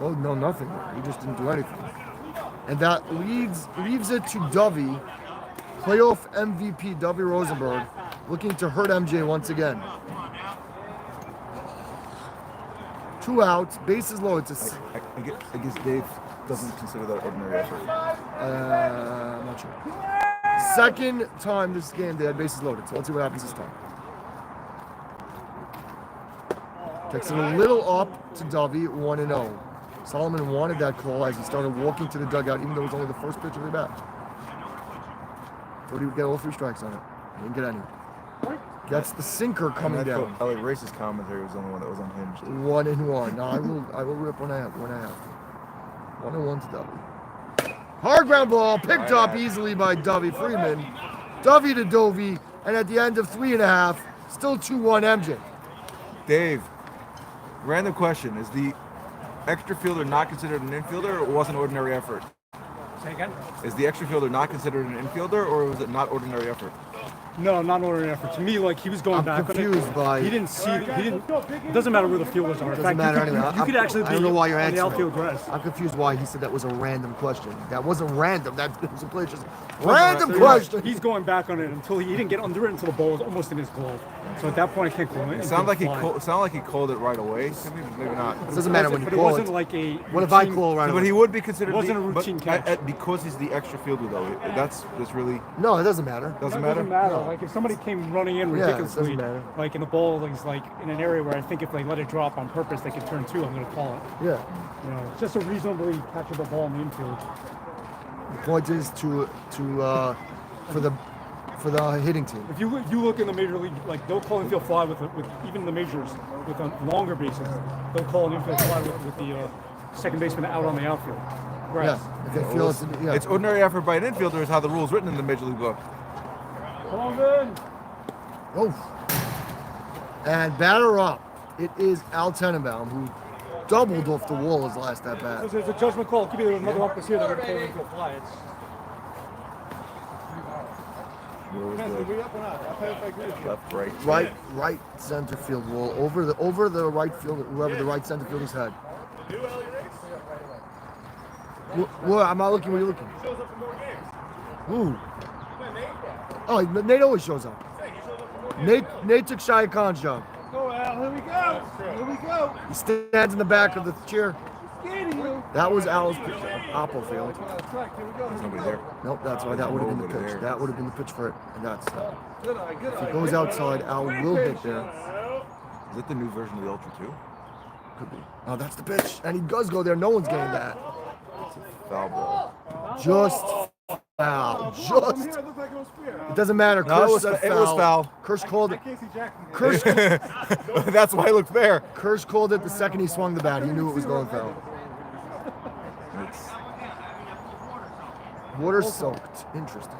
Oh, no, nothing. He just didn't do anything. And that leaves it to Dovey, playoff MVP Dovey Rosenberg, looking to hurt MJ once again. 2 outs, bases loaded. I guess Dave doesn't consider that ordinary effort. I'm not sure. Second time this game they had bases loaded, so let's see what happens this time. Takes it a little up to Dovey, 1-0. Solomon wanted that call as he started walking to the dugout, even though it was only the first pitch of the bat. Thought he would get all 3 strikes on it. He didn't get any. Gets the sinker coming down. Elliot Race's commentary was the only one that was unhinged. 1-1. No, I will rip when I have. 1-1 to Dovey. Hard ground ball picked up easily by Dovey Freeman. Dovey to Dovey, and at the end of 3.5, still 2-1 MJ. Dave, random question. Is the extra fielder not considered an infielder, or was it an ordinary effort? Say again? Is the extra fielder not considered an infielder, or was it not ordinary effort? No, not an ordinary effort. To me, like, he was going I'm back confused on it. by. He didn't see. It doesn't matter where the fielders are. In Doesn't fact, matter you could, anyway. you could actually be I don't know why you're on the answering. outfield grass. I'm confused why he said that was a random question. That wasn't random. That was a play just random question. He's going back on it until he didn't get under it until the ball was almost in his glove. So at that point, I can't call it. It sounded like he called it right away. Maybe not. It doesn't matter when you But it call wasn't it. like a. What if I routine- call right But away? he would be considered. It wasn't a routine catch. Because he's the extra fielder, though. That's really No, it doesn't matter. doesn't It matter. doesn't matter. Like if somebody came running in Yeah, it ridiculously, doesn't matter. like and the ball is like in an area where I think if they let it drop on purpose, they could turn 2. I'm going to call it. Yeah. You know, it's just a reasonably catchable ball in the infield. The point is for the hitting team. If you look in the major league, like they'll call infield fly with even the majors with longer bases, they'll call an infield fly with the second baseman out on the outfield. Right. Yeah. If they feel It's ordinary effort by an infielder is how the rule is written in the Major League book. Come on, Ben. Oh. And batter up. It is Al Tenenbaum, who doubled off the wall his last at bat. There's a judgment call. Could be there was another umpire here that would call infield fly. It's Where was the left, Right center field wall over the right field, whoever the right center fielder's head. Well, I'm not looking. Where you looking? Shows up for more games. Ooh. Oh, Nate always shows up. Nate took Shia Khan's job. Go, Al. Here we go. Here we go. He stands in the back of the chair. Getting you. That was Al's Oppo field. Here we go. There's nobody there. Nope, that's why that would have been the Nobody pitch. there. That would have been the pitch for it, and that's Good eye, good if eye. he goes outside, Al will hit there. Is it the new version of the Ultra 2? Could be. Oh, that's the pitch, and he does go there. No one's getting that. Foul ball. Just foul. Come on, from Just. here, it looked like it was fair. It doesn't matter. No, Kirsch said it was foul. Kirsch called it. Casey Jackson. Kirsch, That's why it looked fair. Kirsch called it the second he swung the bat. He knew it was going foul. It's, Water soaked. Interesting.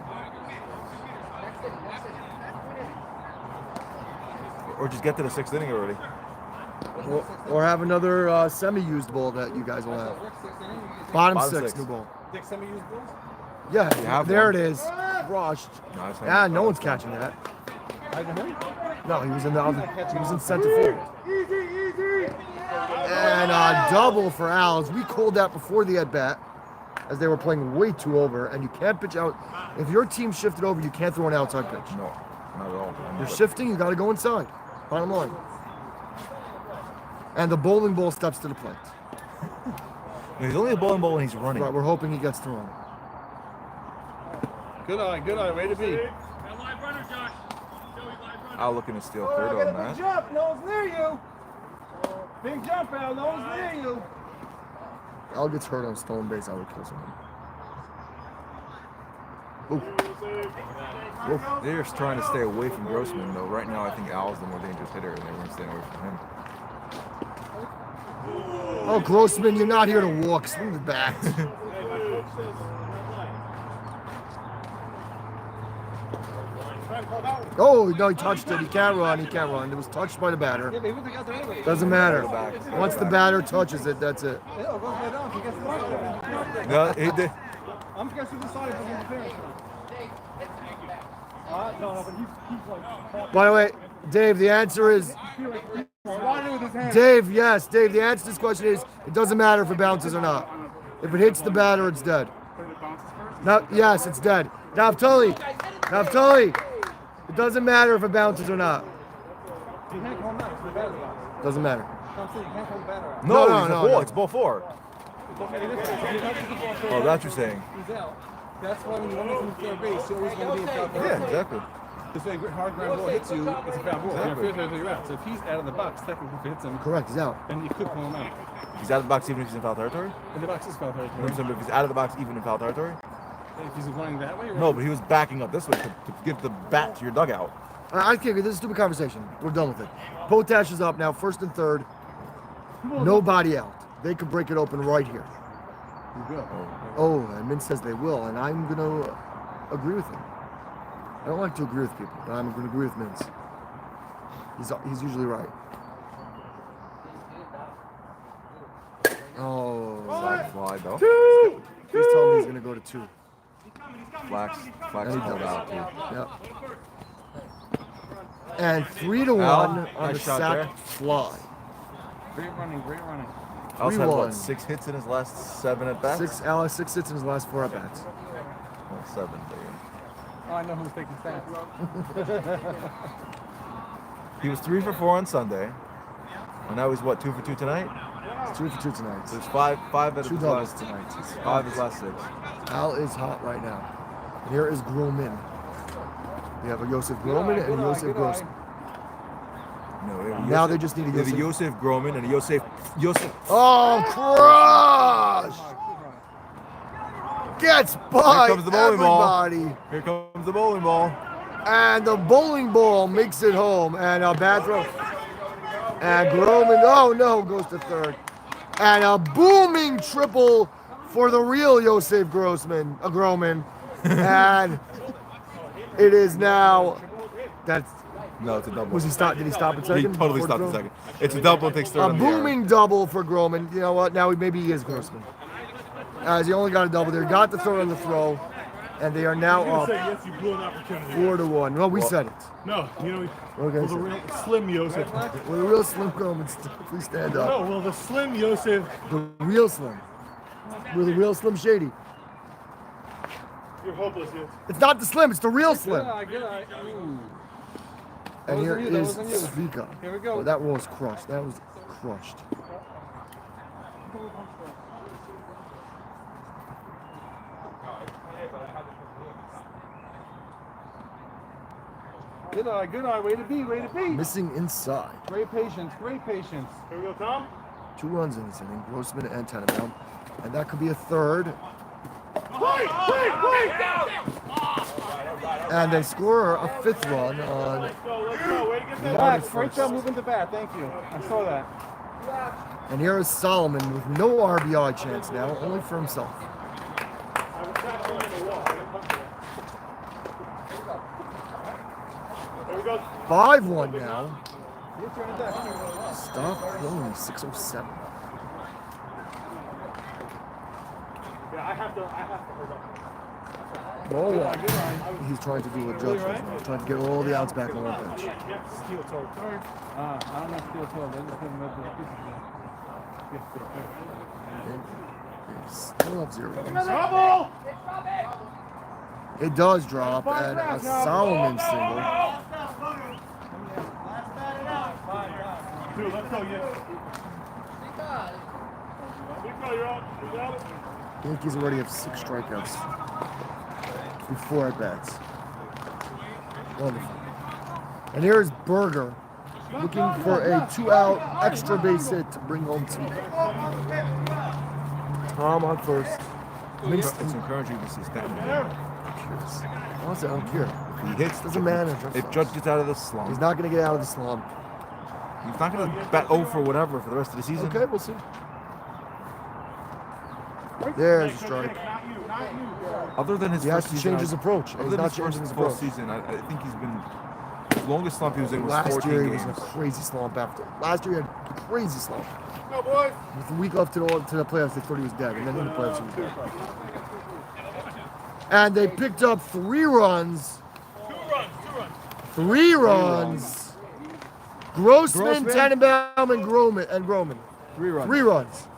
or just get to the 6th inning already. Or have another semi-used ball that you guys will have. Bottom six, six. new ball. Dick semi-used balls? Yeah, have there one. it is. Rushed. No, it's not- Yeah, no one's catching that. No, he was in the other. He was in center field. And a double for Al's. We called that before the at bat, as they were playing way too over. And you can't pitch out. If your team shifted over, you can't throw an outside pitch. No, not at all. You're shifting. You got to go inside. Bottom line. And the bowling ball steps to the plate. He's only a bowling ball when he's running. Right, we're hoping he gets to run. Good eye, way to be. Al looking to steal third on that. Jump, no one's near you. Big jump, Al, no one's near you. Al gets hurt on stolen base, I would kill someone. Ooh. They're just trying to stay away from Grossman, though. Right now, I think Al's the more dangerous hitter, and they want to stay away from him. Oh, Grossman, you're not here to walk. Swing the bat. Oh, no, he touched it. He can't run. He can't run. It was touched by the batter. Doesn't matter. Once the batter touches it, that's it. No, he did. I'm guessing the side of the interference. No, but he's like. By the way, Dave, the answer is... Swatted with his hand. Dave, yes, Dave, the answer to this question is it doesn't matter if it bounces or not. If it hits the batter, it's dead. No, yes, it's dead. Naftali, it doesn't matter if it bounces or not. You can't call him out, it's the batter's box. Doesn't matter. I'm saying you can't call the batter out. No, No, it's no, a ball. no. It's ball 4. Oh, that's what you're saying. He's out. That's why when you run from third base, you're always going to be in foul territory. Yeah, exactly. If a hard ground ball hits you, it's a foul ball. Exactly. Exactly. You're out. So if he's out of the box, technically if it hits him, Correct, he's out. then you could call him out. He's out of the box even if he's in foul territory? And the box is foul territory. So if he's out of the box even in foul territory? If he's running that way, or No, but he was backing up this way to give the bat to your dugout. I can't. This is a stupid conversation. We're done with it. Potash is up now, first and third. Nobody out. They could break it open right here. you go. Oh, and Min says they will, and I'm going to agree with him. I don't like to agree with people, but I'm going to agree with Mintz. He's usually right. Oh. Fly though. Please tell me he's going to go to 2. Flax And he pulled does. out too. Yep. And 3-1 Al, on nice the shot sack there. fly. Great running, great running. Al's had what, 3-1. 6 hits in his last 7 at bats? Al has 6 hits in his last 4 at bats. Well, 7, but yeah. Oh, I know who's taking stats. He was 3 for 4 on Sunday, and now he's what, 2 for 2 tonight? It's 2 for 2 tonight. So there's 5 out of 2 his doubles last tonight. 5 of his last 6. Al is hot right now. And here is Groman. We have a Joseph Groman and a Joseph Grossman. No, they have Now Yosef- they just need a they have a Yosef. Yosef Groman and a Yosef. Oh, crush! Gets by Here comes the bowling ball. everybody. Here comes the bowling ball. And the bowling ball makes it home. And a bad throw. And Groman, oh no, goes to third. And a booming triple for the real Josef Grossman, Groman. And it is now, that's, No, it's a double. was he stop? Did he stop at He second? totally Before stopped the in throw? second. It's a double and takes third A on the air. booming double for Groman. You know what? Now maybe he is Grossman. As he only got a double there, got the third on the throw, and they are now up Say yes, you blew an opportunity. 4-1. Well, we said it. No, you know, Okay, well, the so- real slim Yosef. Well, the real Slim Groman, please stand up. No, well, the slim Yosef. The real Slim. We're the real Slim Shady. You're hopeless, yes. It's not the Slim, it's the real Slim. Good eye. Ooh. And here wasn't you, that is wasn't you. Svika. Here we go. Oh, that was crushed. That was crushed. Good eye, way to be, way to be. Missing inside. Great patience, great patience. Here we go, Tom. 2 runs in this inning, Grossman and Tenenbaum. And that could be a third. And they score a 5th run on Relax, great job moving the bat. Thank you. I saw that. And here is Solomon with no RBI chance now, only for himself. There we go. 5-1 now. Stop playing 6:07. Yeah, I have to hold up. Ball one. He's trying to do what Judge does now, trying to get all the outs back on the bench. Steel toe. I don't know steel toe. They just didn't know the pieces. Still up 0. Trouble! It does drop, and a Solomon single. Dude, let's go, yeah. You're out. You got it? Yankees already have 6 strikeouts. 4 at-bats. Wonderful. And here's Berger looking for a 2-out extra base hit to bring home 2. Tom on first. It's encouraging to see Stanton. Honestly, I don't care. If he hits, Doesn't matter. if Judge gets out of the slump, He's not going to get out of the slump. he's not going to bat 0 for whatever for the rest of the season. Okay, we'll see. There's a strike. Other than his He has first to season, change his approach. Other He's than not his changing first his full approach. season, I think he's been the longest slump he was in was Last 14 year he games. was in a crazy slump after. Last year he had a crazy slump. Go, boys. With a week left to the playoffs, they thought he was dead, and then in the playoffs he was dead. And they picked up 3 runs. 3 runs. Grossman, Tannenbaum, and Groman. 3 runs. 3 runs.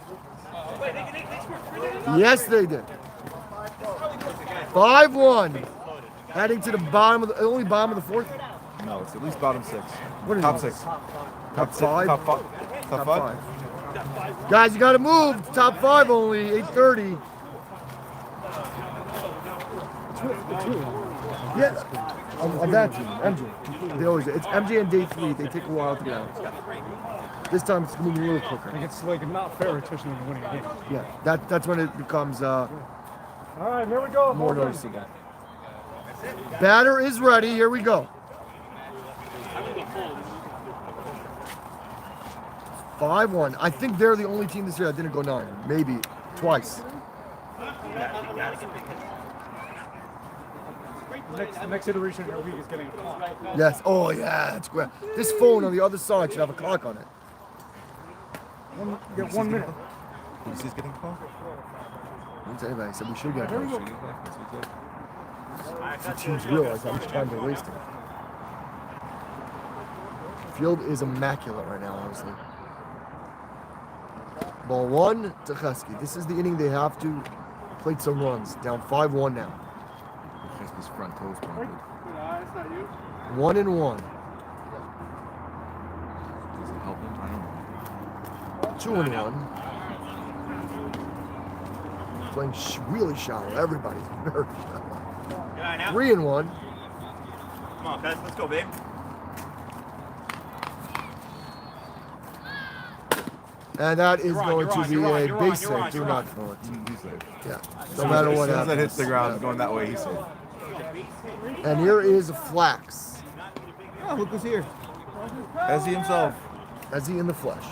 Yes, they did. 5-1. Heading to the bottom of the bottom of the 4th. No, it's at least bottom 6. What is Top it? 6. Top 5. Top 5. Top 5. Guys, you got to move. Top 5 only. 8:30. Yes. On that team, MJ. They always. It's MJ and day 3. They take a while to get out. This time it's moving a little quicker. Like it's like not fair, especially when you're winning a game. Yeah, that's when it becomes All right, here we go. more noticeable. Batter is ready. Here we go. 5-1. I think they're the only team this year that didn't go 9. Maybe twice. The next iteration of your week is getting. Yes. Oh yeah, that's great. This phone on the other side should have a clock on it. Get 1 minute. Who's this getting called? Didn't say anybody. Said we should get it. That's The teams realize how much time they're wasting. Field is immaculate right now, honestly. Ball 1 to Husky. This is the inning they have to plate some runs. Down 5-1 now. his front toes pointed. 1-1. Does it help him? I don't know. 2-1. Playing really shallow. Everybody's very shallow. 3-1. Come on, Fez, let's go, babe. And that is going to be a base you're on, hit. Do you're not on. throw it. He's safe. Yeah. No matter what As soon as that happens. hits the ground, going that way, he's safe. And here is Flax. Oh, look who's here. As he himself. As he in the flesh.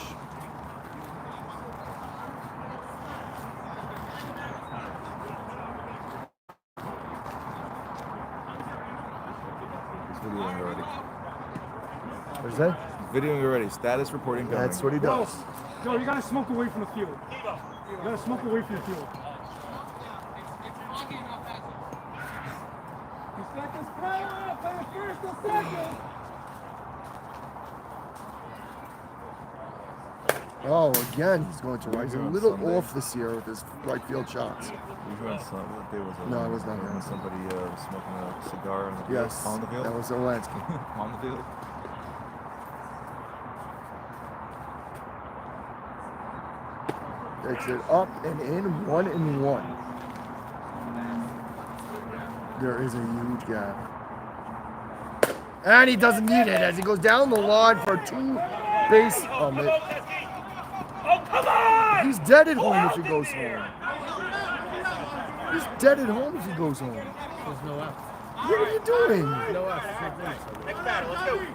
He's videoing already. What is that? He's videoing already. Status reporting coming. That's what he does. Yo, you gotta smoke away from the field. You gotta smoke away from the field. Oh, again, he's going to right. He's a doing little Sunday. off this year with his right field shots. He was doing something. What day was it? No, it was not When him. somebody was smoking a cigar on the field. Yes, On the field? that was Olansky. On the field? Takes it up and in, 1-1. There is a huge gap. And he doesn't need it as he goes down the line for a 2 base. Oh, man. Oh, come on! He's dead at home if he goes home. He's dead at home if he goes home. There's no outs. What are you doing? No outs. Next batter, let's go.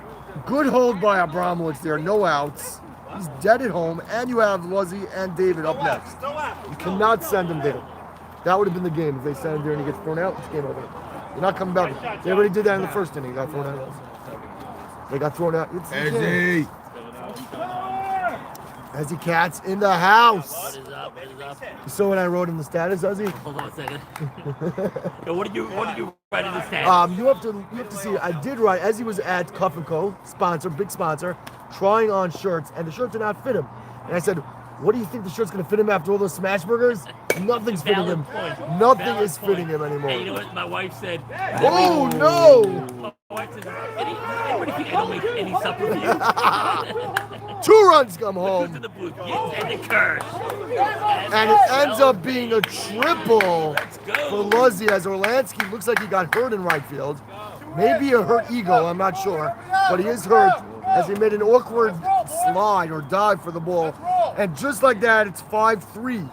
Good hold by Abramowitz there. No outs. He's dead at home, and you have Luzzy and David up next. No out. You cannot send him there. That would have been the game if they send him there and he gets thrown out. It's game over. You're not coming back. They already did that in the first inning. He got thrown out. They got thrown out. It's the game. Ezzy Katz in the house. What is up? What is up? You saw what I wrote in the status, Ezzy? Hold on a second. Yo, what did you write in the stat? You have to see. I did write. Ezzy was at Cuff & Co. sponsor, big sponsor, trying on shirts, and the shirt did not fit him. And I said, "What do you think the shirt's gonna fit him after all those smash burgers? Nothing's fitting him. Nothing is fitting him anymore." Hey, you know what my wife said? Oh no! My wife said, anybody think I don't make any supper for you? 2 runs come Go home, to the booth. Yes, and the curse. and it ends up being a triple Let's go. for Luzzy as Orlansky looks like he got hurt in right field. Maybe a hurt ego, I'm not sure, but he is hurt as he made an awkward slide or dive for the ball. And just like that, it's 5-3.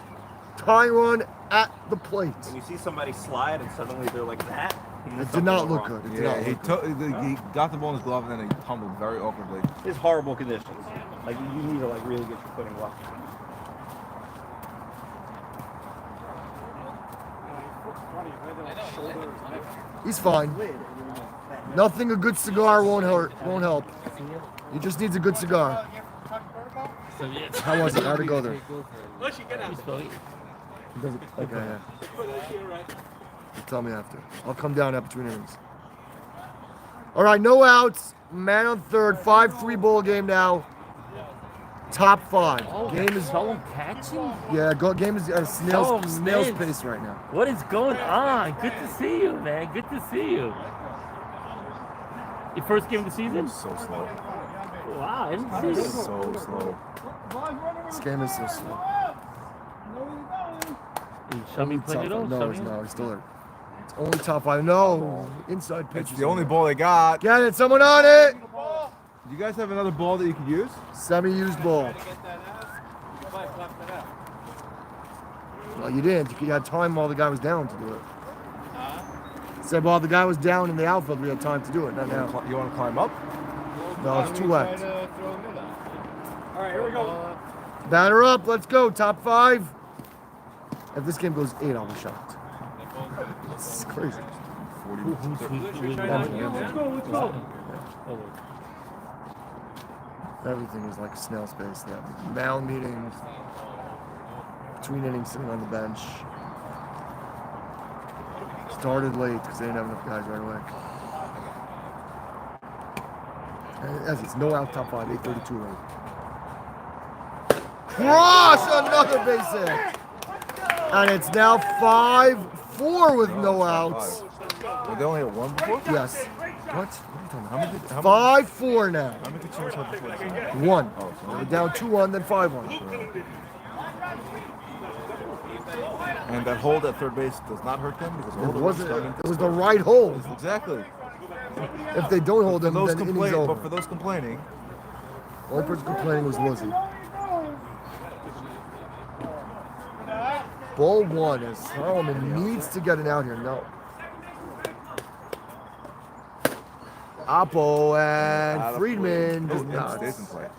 Tying run at the plate. When you see somebody slide and suddenly they're like that, It did not look good. It did Yeah, not he look good. he got the ball in his glove and then he tumbled very awkwardly. it's horrible conditions. Like you need to like really get your footing well. He's fine. Nothing a good cigar won't help. He just needs a good cigar. So, yeah. How was it? How'd it go there? He's going. Okay, yeah. You tell me after. I'll come down after between innings. All right, no outs. Man on third. 5-3 ball game now. Top 5. Game is Someone catching? game is at a snail's man. pace right now. What is going on? Good to see you, man. Good to see you. Your first game of the season? So slow. Wow, I didn't see you. So slow. This game is so slow. Show me play it all. No, he's still there. It's only top 5. No, inside pitch. It's the only ball they got. Get it, someone on it. Do you guys have another ball that you could use? Semi-used ball. Well, you didn't. You had time while the guy was down to do it. Said while the guy was down in the outfield, we had time to do it. Not now. You want to climb up? No, it's too wet. All right, here we go. Batter up. Let's go. Top 5. If this game goes 8, I'll be shocked. It's crazy. 40 Let's go. Everything is like a snail's pace. They have mound meetings, between innings sitting on the bench. Started late because they didn't have enough guys right away. And as it's no out top 5, 8:32 right. Cross another base hit. And it's now 5-4 with no outs. Well, they only had one before? Yes. What? What are you talking about? How many? 5-4 now. How many teams had before this? 1. Oh, so They were down 2-1, then 5-1. And that hold at third base does not hurt them because the It holder wasn't. coming. It was the right hold. Exactly. If they don't hold For him, those then innings over. but for those complaining, The only person complaining was Lizzie. Ball 1 as Solomon needs to get it out here. No. Oppo and Friedman does not. stays in play.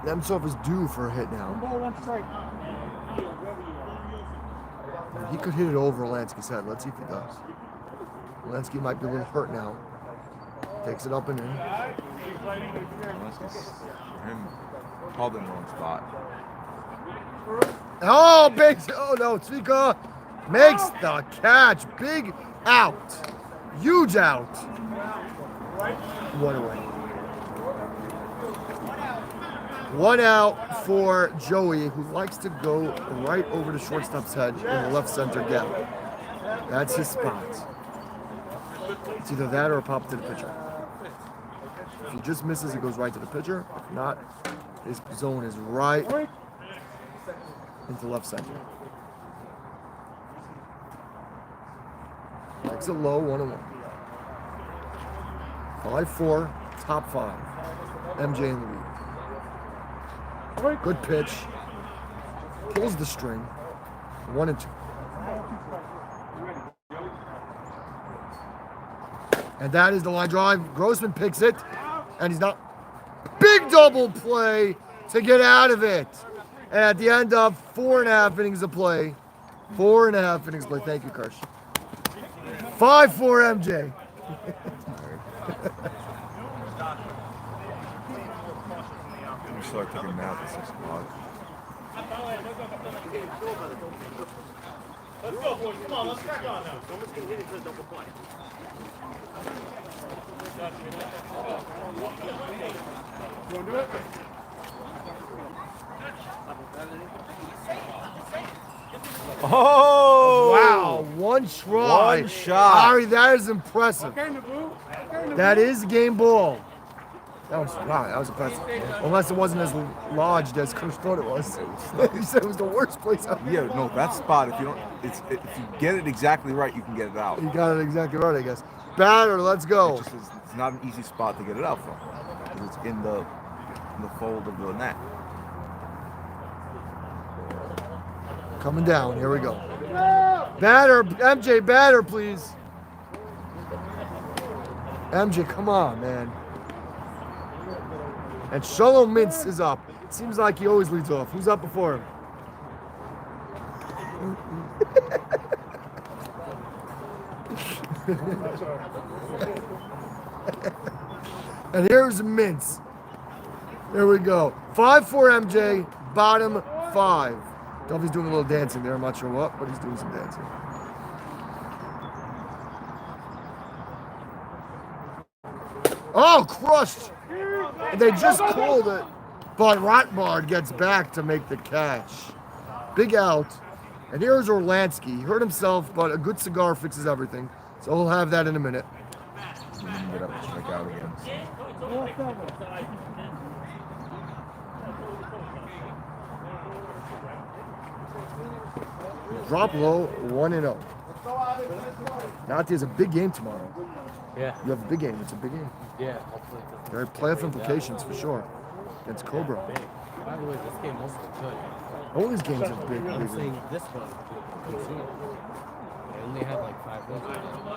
Nemtsov is due for a hit now. He could hit it over Lansky's head. Let's see if he does. Lansky might be a little hurt now. Takes it up and in. Unless it's for him, called in the wrong spot. Oh, base. Oh, no. Zvika makes the catch. Big out. Huge out. One away. 1 out for Joey, who likes to go right over the shortstop's head in the left center gap. That's his spot. It's either that or a pop to the pitcher. If he just misses, it goes right to the pitcher. If not, his zone is right into left center. Likes it low, 1-1. 5-4, top 5. MJ in the lead. Good pitch. Pulls the string. 1 and 2. And that is the line drive. Grossman picks it, and he's not. Big double play to get out of it. And at the end of 4.5 innings of play, 4.5 innings of play. Thank you, Kirsch. 5-4 MJ. We start taking nap at 6 o'clock. Let's go, boys. Come on, let's crack on now. Someone's going to hit it to a double play. You want to do it? Oh! Wow, one try. One shot. Ari, that is impressive. That is game ball. That was impressive. Unless it wasn't as lodged as Chris thought it was. He said it was the worst place out. Yeah, no, that spot, if you get it exactly right, you can get it out. You got it exactly right, I guess. Batter, let's go. It's not an easy spot to get it out from. Because it's in the fold of the net. Coming down, here we go. Batter, MJ, batter, please. MJ, come on, man. And Shalom Mintz is up. Seems like he always leads off. Who's up before him? And here's Mintz. There we go. 5-4 MJ, bottom 5. Duffy's doing a little dancing there. I'm not sure what, but he's doing some dancing. Oh, crushed. They just called it, but Rotbard gets back to make the catch. Big out. And here's Orlansky. He hurt himself, but a good cigar fixes everything. So he'll have that in a minute. He didn't get up and strike out again. Drop low, 1-0. Nati has a big game tomorrow. Yeah. You have a big game. It's a big game. Yeah. Hopefully. There are playoff implications for sure. Against Cobra. By the way, this game also good. All these games are big. I'm big. saying this one. They only had like 5 wins.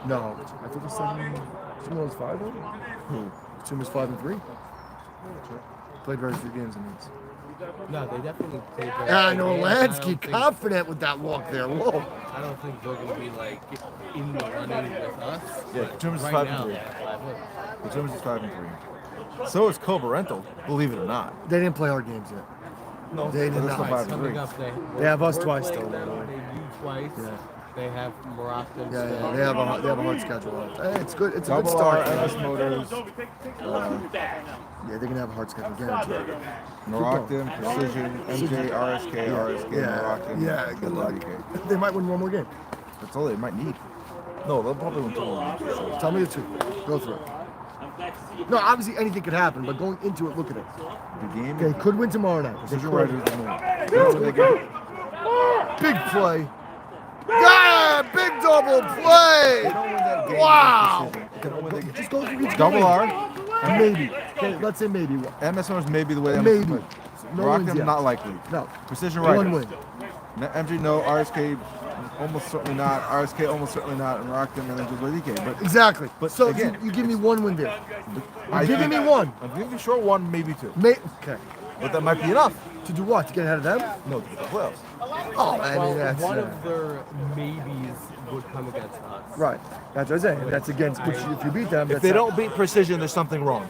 No, I think it's 7. Someone was 5 though? Who? Someone was 5 and 3. Played very few games in these. No, they definitely played very And good games. I Orlansky don't think- confident with that walk there. Whoa. I don't think they're going to be like in the running with us. Yeah, but Jim's right 5 now, and 3. they have 5 wins. The Germans is 5 and 3. So is Cobra Rental, believe it or not. They didn't play hard games yet. No, They did they're not. still 5 and 3. Coming up, They have us we're twice, playing though, by the them, way. They you twice. Yeah. They have Morocco. Yeah, they have a hard schedule. Hey, it's good. It's a good Double start. R, MS Motors, Yeah, they're gonna have a hard schedule, guaranteed. Moroccan, Precision, MJ, RSK, RSK, Moroccan. Yeah. Good luck. WK. They might win one more game. That's all they might need. No, they'll probably win 2 more games. Tell me the truth. Go through it. No, obviously anything could happen, but going into it, look at it. The game. Okay, could win tomorrow night. They Precision could. Riders is the move. That's what they get. Big play. Yeah, big double play. They don't win that game. Wow. with Precision. They don't win the game. Just go through each Double game. R, Maybe. Okay, let's say maybe. MS Motors may be the way they Maybe. play. No Moroccan, wins yet. not likely. No. Precision One Riders. win. MJ, no. RSK, almost certainly not. RSK, almost certainly not. And Moroccan, and then just WK. But Exactly. But So again, you give me one win there. I You're giving think- me one. I'm giving you short 1, maybe 2. Okay. But that might be enough. To do what? To get ahead of them? No, to get the playoffs. Oh, I Well, mean, that's one of their maybes would come against us. right. That's what I'm saying. That's against, if you beat them, If that's they not- don't beat Precision, there's something wrong.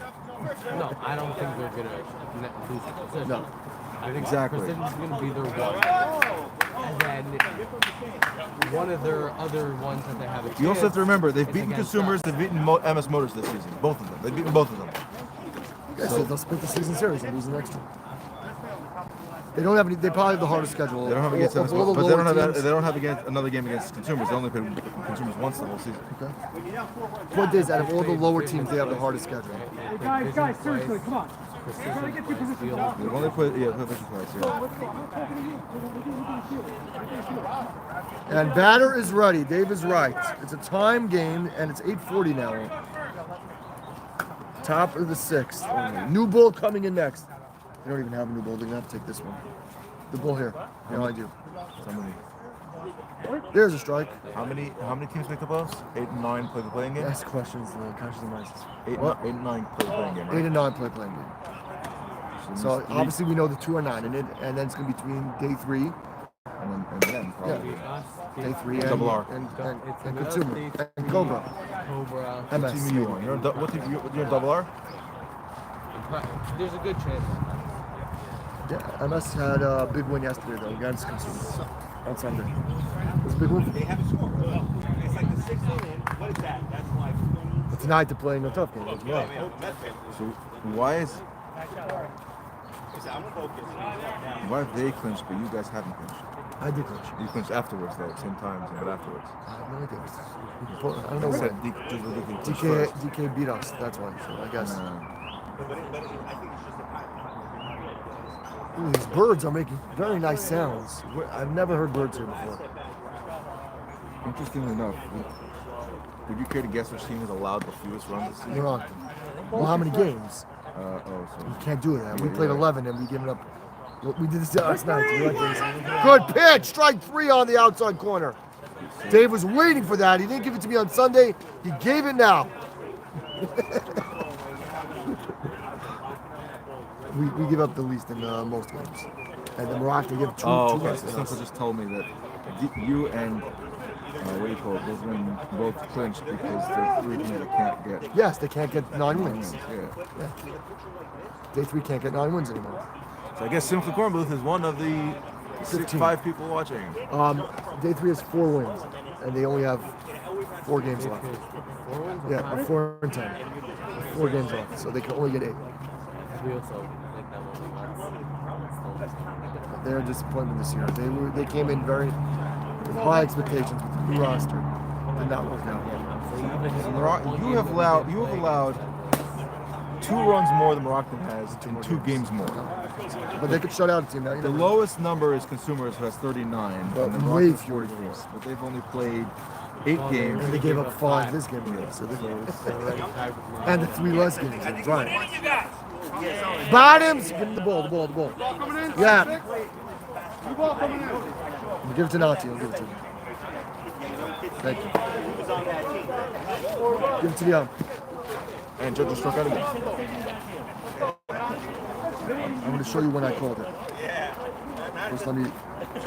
No, I don't think they're going to lose the position. No. I think Exactly. Precision's going to be their one. And then one of their other ones that they have a chance. You also have to remember, they've is beaten against Consumers, us. they've beaten MS Motors this season. Both of them. They've beaten both of them. Okay, so they'll split the season series and lose the next one. They don't have any. They probably have the hardest schedule. They don't have against of MS all Motors, the but they lower don't have teams. against another game against Consumers. They only played Consumers once the whole season. Okay. Point is, out of all the lower teams, they have the hardest schedule. Guys, seriously, come on. Precision twice, Field. They've only played Precision twice, yeah. And batter is ready. Dave is right. It's a time game, and it's 8:40 now. Top of the 6th. Only. New bull coming in next. They don't even have a new bull. They're gonna have to take this one. The bull here. No, I do. Somebody. There's a strike. How many teams make the playoffs? 8 and 9 play the playing game. Ask questions. Conscious and nicest. 8 and 9 play the playing game. 8 Right? and 9 play playing game. So obviously we know the 2 are 9, and then it's gonna be between day 3, and then probably. day 3 and Double R. and It's consumer day and 3, Cobra. Cobra. What MS. team are you on? You're on what team? You're on double R? There's a good chance. Yeah, MS had a big win yesterday though against consumer on Sunday. It was a big win. They have a score. It's like the 6th inning. What is that? That's like. But tonight they're playing a tough game as well. So why is I'm focused. why have they clinched but you guys haven't clinched? I did clinch. You clinched afterwards though, same time, but afterwards. I have no idea. I don't know Said when. DK. DK beat us. That's why. So I guess. Ooh, these birds are making very nice sounds. I've never heard birds here before. Interestingly enough, would you care to guess which team has allowed the fewest runs this season? You're on. Well, how many games? So You can't do that. We Yeah, played you're right. 11 and we gave it up. We did this last night. Good pitch. Strike 3 on the outside corner. Dave was waiting for that. He didn't give it to me on Sunday. He gave it now. we give up the least in most games. And then we're after give two okay. runs. Simple just told me that you and what do you call it? Those men both clinched because they're 3 teams that can't get Yes, they can't get 9 wins. Yeah. Day 3 can't get 9 wins anymore. So I guess Simple Corn Booth is one of the 5 people watching. Day 3 has 4 wins, and they only have 4 games left. Yeah, 4 and 10. 4 games left, so they can only get 8. We also like that one. They're a disappointment this year. They came in with high expectations with the new roster. Did not work out. You have allowed 2 runs more than Moroccan has in 2 games more. But they could shut out a team now. You The know. lowest number is Consumers, who has 39, But and the way Moroccans fewer 44. games. But they've only played 8 games. And they gave up 5 this game. So and the 3 less games. Right. Bottoms! Give him the ball. Yeah. Give it to Nati. I'll give it to him. Thank you. Give it to the arm. And Judge struck out again. I'm going to show you when I called it. First, let me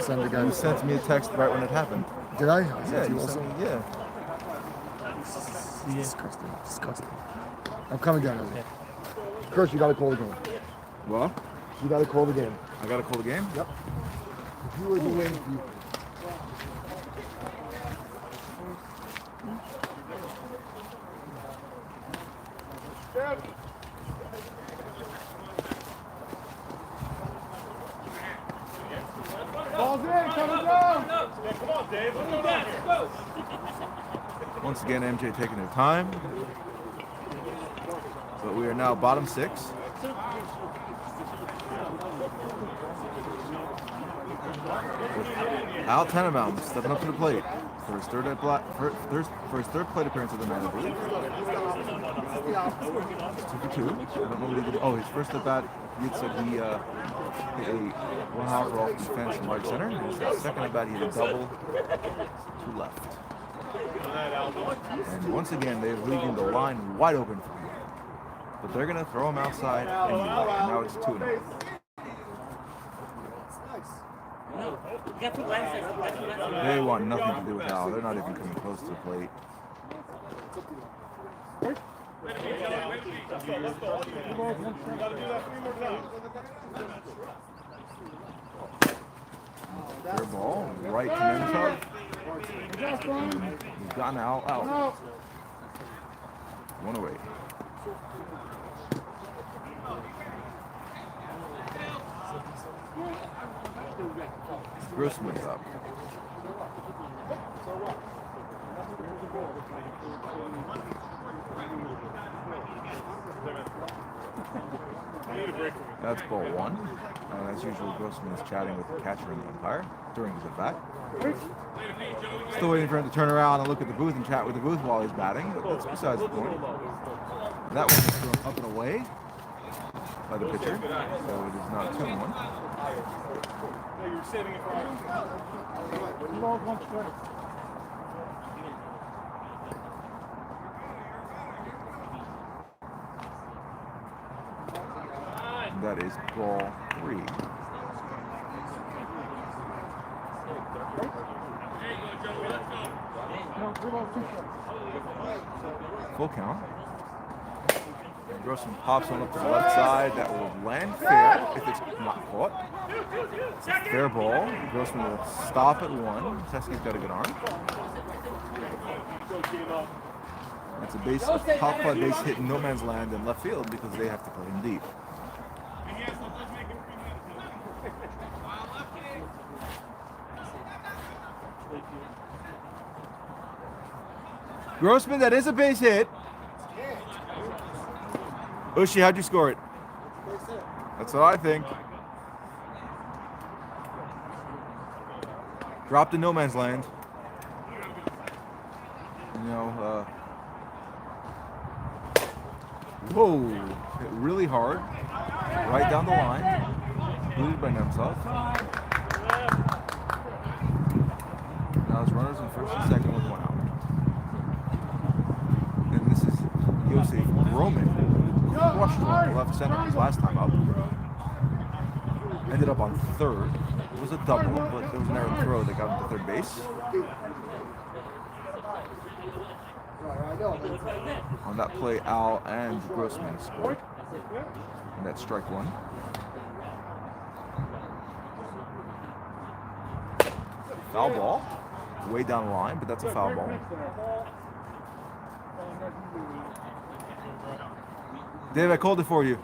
send the guy. You sent me a text right when it happened. Did I? Yeah, you you also? sent me, yeah. Disgusting. I'm coming down here. Kurt, you got to call the game. What? You got to call the game. I gotta call the game? Yep. If you were the win, you. Once again, MJ taking their time. But we are now bottom 6. Al Tenenbaum stepping up to the plate for his third plate appearance of the night, I believe. 2 for 2. I don't know what he did. Oh, his first at bat, he had said he hit a one-hopper off the fence in right center. His second at bat, he hit a double to left. And once again, they're leaving the line wide open for you. But they're going to throw him outside, and now it's 2-0. They want nothing to do with Al. They're not even coming close to the plate. Fair ball, right to Minchuk. He's gotten Al out. 1 away. Grossman's up. That's ball 1. As usual, Grossman is chatting with the catcher and the umpire during his at-bat. Still waiting for him to turn around and look at the booth and chat with the booth while he's batting, but that's besides the point. That one is thrown up and away by the pitcher, so it is now 2-1. No, you were saving it for And that is ball 3. Full count. And Grossman pops one up to the left side. That will land fair if it's not caught. It's a fair ball. Grossman will stop at 1. Teski's got a good arm. It's a base, top fly base hit in no man's land in left field because they have to play him deep. Grossman, that is a base hit. Ushi, how'd you score it? That's what I think. Dropped in no man's land. You know, whoa, hit really hard. Right down the line. Booted by Msl. Now there's runners in first and second with 1 out. And this is Yosef Roman, who crushed one to left center his last time up. Ended up on third. It was a double, but there was an error throw that got him to third base. On that play, Al and Grossman scored. And that's strike 1. Foul ball. Way down the line, but that's a foul ball. Dave, I called it for you.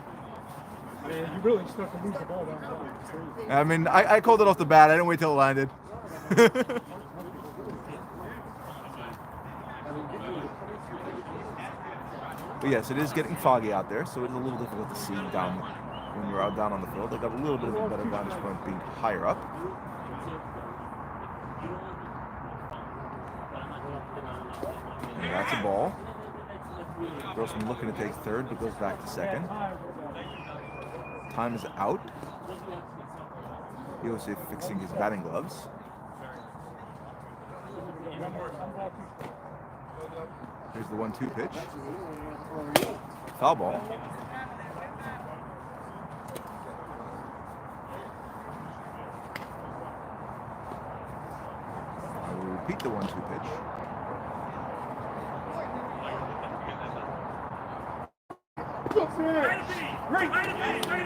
Man, you really stuck to move the ball down the line. I mean, I called it off the bat. I didn't wait till it landed. But yes, it is getting foggy out there, so it's a little difficult to see down when you're out down on the field. They've got a little bit of a better vantage point being higher up. And that's a ball. Grossman looking to take third, but goes back to second. Time is out. Yosef fixing his batting gloves. Here's the 1-2 pitch. Foul ball. I will repeat the 1-2 pitch.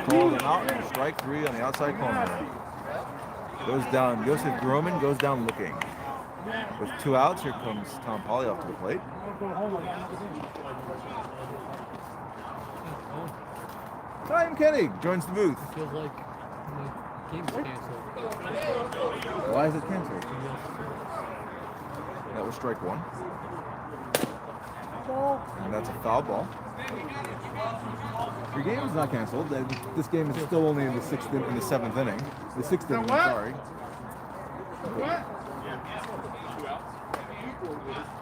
Called him out and strike 3 on the outside corner. Goes down. Yosef Groman goes down looking. With 2 outs, here comes Tom Polyoff to the plate. Ryan Koenig joins the booth. It feels like the game's canceled. Why is it canceled? That was strike 1. And that's a foul ball. Your game is not canceled. This game is still only in the 7th inning. The 6th inning, sorry.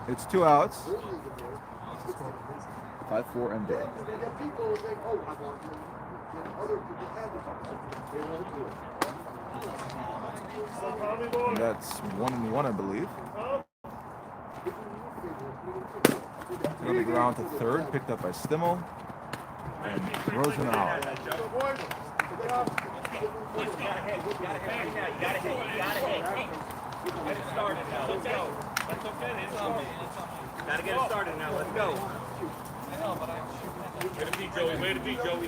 It's 2 outs. 5-4 and dead. And that's 1-1, I believe. On the ground to third, picked up by Stimmel. And throws him out. Get it started now. Let's go. That's okay. It's on me. Gotta get it started now. Let's go. Way to be, Joey. Way to be, Joey.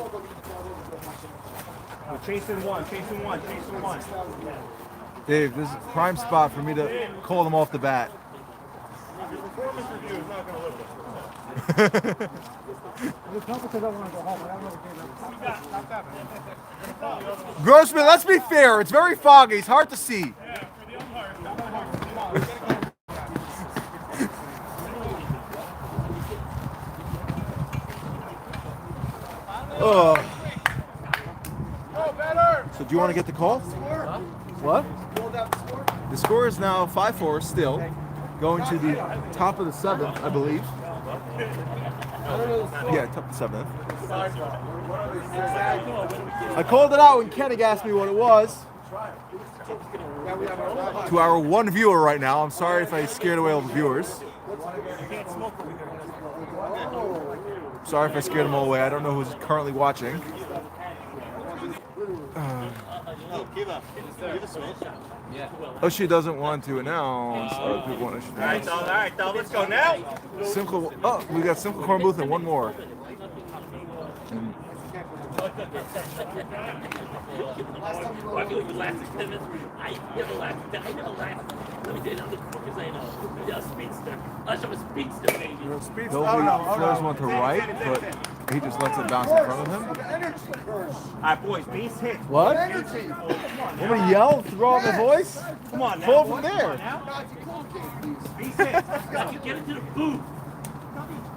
We're chasing one. Chasing one. Chasing one. Dave, this is a prime spot for me to call them off the bat. Your performance review is not going to live this. Grossman, let's be fair. It's very foggy. It's hard to see. Oh. So do you want to get the call? What? The score is now 5-4 still. Going to the top of the 7th, I believe. Yeah, top the 7th. I called it out when Kenny asked me what it was. To our one viewer right now, I'm sorry if I scared away all the viewers. Sorry if I scared them all away. I don't know who's currently watching. Oh, she doesn't want to announce. Other people want to announce. All right, let's go now. Simple. Oh, we got Simple Corn Booth and one more. And I feel like the last 10 minutes, I never laughed. Let me tell you, I'm the quickest I know. Yeah, speedster. I'm a speedster, baby. throws one to right, but he just lets it bounce in front of him. All right, boys, base hit. What? Want me to yell? Throw out my voice? Come on now. Pull it from there. Base hit. Now get into the booth.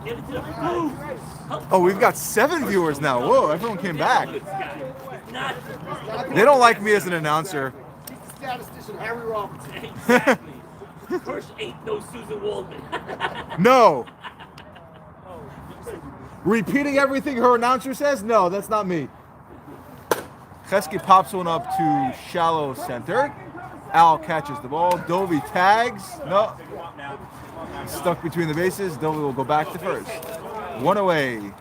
Get into the booth. Oh, we've got 7 viewers now. Whoa, everyone came back. It's not. They don't like me as an announcer. Statistician Harry Robinson. Exactly. First ain't no Susan Waldman. No. Repeating everything her announcer says? No, that's not me. Chesky pops one up to shallow center. Al catches the ball. Dovey tags. No. Stuck between the bases. Dovey will go back to first. One away.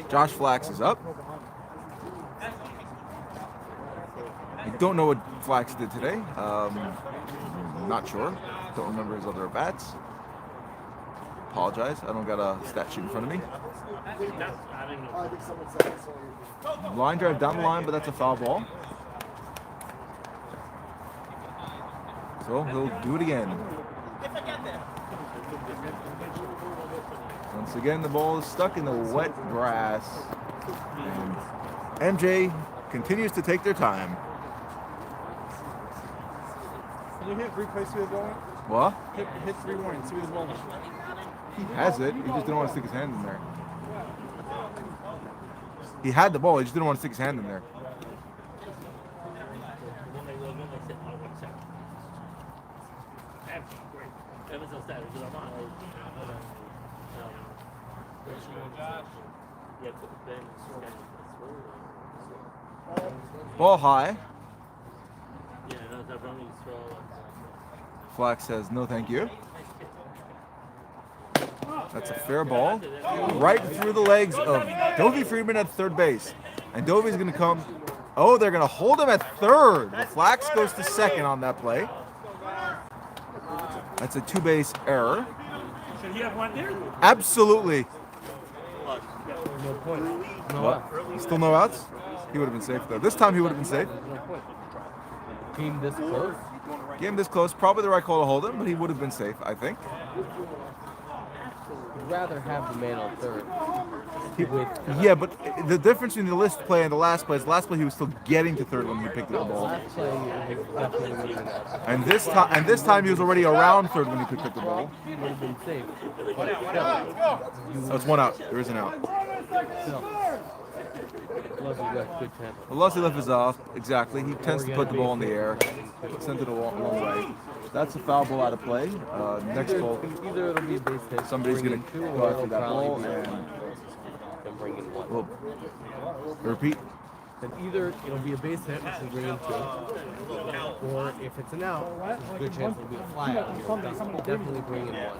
Josh Flax is up. I don't know what Flax did today. Not sure. Don't remember his other at-bats. Apologize. I don't got a stat sheet in front of me. Line drive down the line, but that's a foul ball. So he'll do it again. Once again, the ball is stuck in the wet grass. And MJ continues to take their time. Can you hit replay, see where it's going? What? Hit 3 warning, see where it's going. He has it. He just didn't want to stick his hand in there. He had the ball. He just didn't want to stick his hand in there. Ball high. Flax says no thank you. That's a fair ball. Right through the legs of Dovey Freeman at third base. And Dovey's going to come. Oh, they're going to hold him at third. The Flax goes to second on that play. That's a 2-base error. Should he have one there? Absolutely. No point. No What? outs. Still no outs? He would have been safe though. This time he would have been safe. No point. Team this close. Game this close. Probably the right call to hold him, but he would have been safe, I think. I'd rather have the man on third. Yeah, but the difference between the list play and the last play is the last play he was still getting to third when he picked up the ball. Last play was definitely And this time he was already around third when he picked up the ball. would have been safe. But So it's one out. There is an out. still, Love you got good tempo. Velocity left is off. Exactly. He tends to put the ball in the air. Send it a long way. That's a foul ball out of play. Next ball, Either it'll be a base hit. somebody's bring going in to two, go or after it'll that ball probably be and bring in one. we'll repeat. And either it'll be a base hit, which will bring in two, or if it's an out, there's a good chance it'll be a fly out here. We'll definitely bring in one.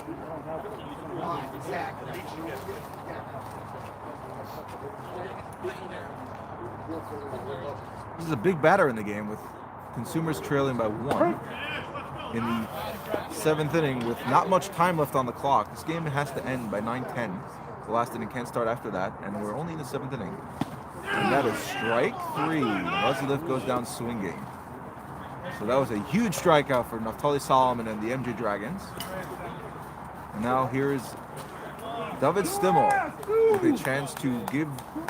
This is a big batter in the game with Consumers trailing by 1 in the 7th inning with not much time left on the clock. This game has to end by 9:10. The last inning can't start after that, and we're only in the 7th inning. And that is strike 3. Vasiliev goes down swinging. So that was a huge strikeout for Naftali Solomon and the MJ Dragons. And now here's David Stimmel with a chance to give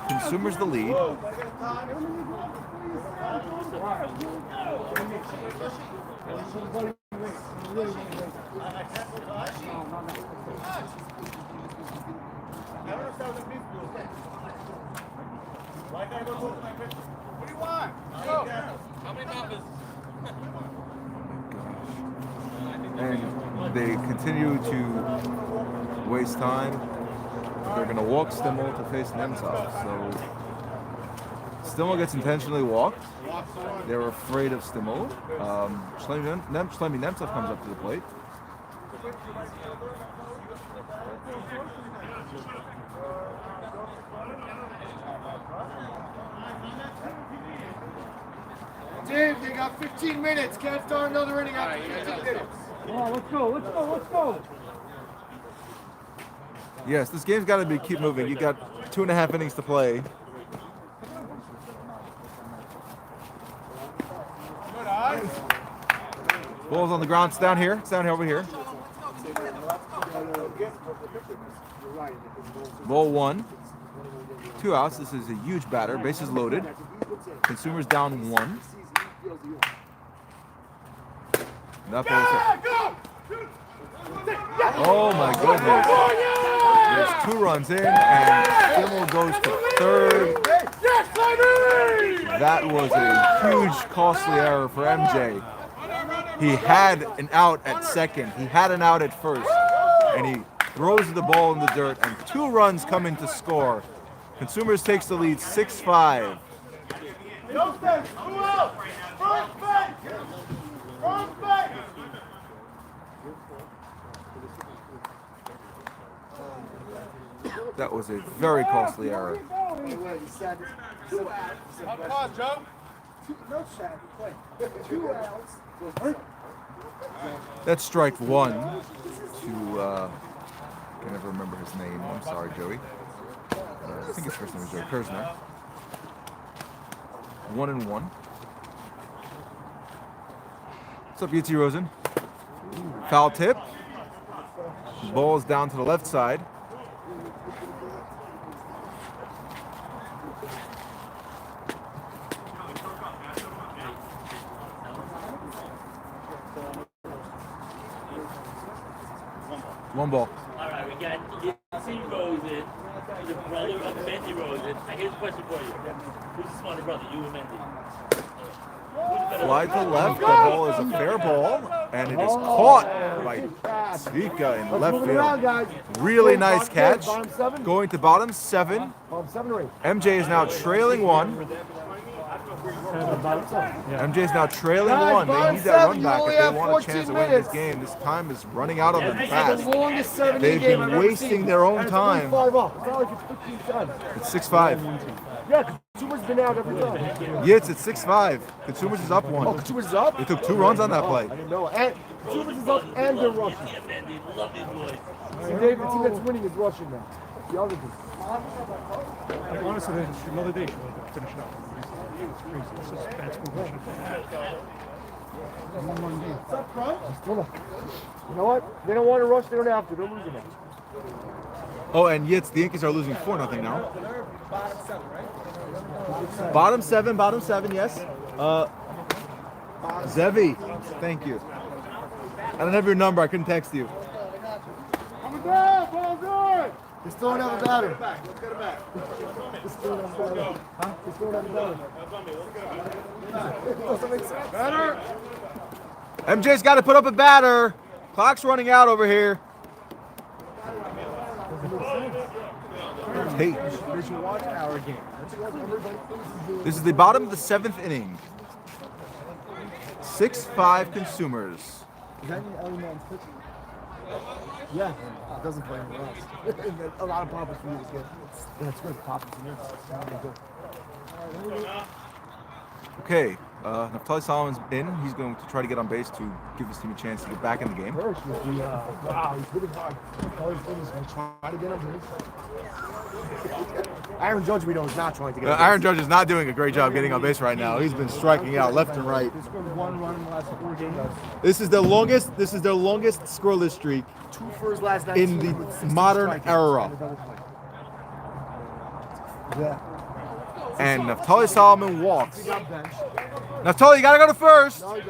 Consumers the lead. And they continue to waste time, they're going to walk Stimmel to face Nemtsov. So Stimmel gets intentionally walked. They're afraid of Stimmel. Shlomi Nemtsov comes up to the plate. Dave, they got 15 minutes. Can't start another inning after 15 minutes. Come on, let's go. Yes, this game's got to keep moving. You got 2.5 innings to play. Ball's on the ground. It's down here. It's down here over here. Ball 1. 2 outs. This is a huge batter. Bases loaded. Consumers down 1. That ball's oh my goodness. There's 2 runs in and Stimmel goes to third. That was a huge costly error for MJ. He had an out at second. He had an out at first. And he throws the ball in the dirt and 2 runs come in to score. Consumers takes the lead 6-5. That was a very costly error. That's strike 1 to, I can never remember his name. I'm sorry, Joey. I think his first name is Joey Kersner. 1-1. What's up, Yitzi Rosen? Foul tip. Ball is down to the left side. One ball. All right, we got Yitzi Rosen, the brother of Mendy Rosen. I here's a question for you. Who's the smarter brother, you and Mendy? Fly to left. The ball is a fair ball, and it is caught by Tzvika in left field. Really nice catch. Going to bottom 7. MJ is now trailing 1. MJ is now trailing 1. They need that run back if they want a chance of winning this game. This time is running out of them fast. They've been wasting their own time. It's 6-5. Yeah, Consumers been out every time. Yes, it's 6-5. Consumers is up 1. Oh, Consumers is up? They took 2 runs on that play. I didn't know. And Consumers is up and they're rushing. See, Dave, the team that's winning is rushing now. The other team. Like, honestly, it's another day to finish it up. It's crazy. This is bad school bullshit. One game. You know what? They don't want to rush. They don't have to. They're losing it. Oh, and Yitz, the Yankees are losing 4-0 now. Bottom 7, yes. Zevi, thank you. I don't have your number. I couldn't text you. They still don't have a batter. They still don't have a batter. Huh? They still don't have a batter. It doesn't make sense. Batter. MJ's got to put up a batter. Clock's running out over here. Hey. They should watch our game. This is the bottom of the 7th inning. 6-5 Consumers. Is that any Ellie Man's pitching? Yeah, it doesn't play anywhere else. A lot of poppers for you this game. That's good. Poppers for you. Okay, Naftali Solomon's in. He's going to try to get on base to give his team a chance to get back in the game. Wow, he's hitting hard. He's going to try to get on base. Aaron Judge, we know, is not trying to get on base. Aaron Judge is not doing a great job getting on base right now. He's been striking out left and right. They scored 1 run in the last 4 games. This is their longest scoreless streak 2 for his last 19 in the with 60 modern strikeouts. era. Yeah. And Naftali Solomon walks. He got benched. Naftali, you gotta go to first. No, he's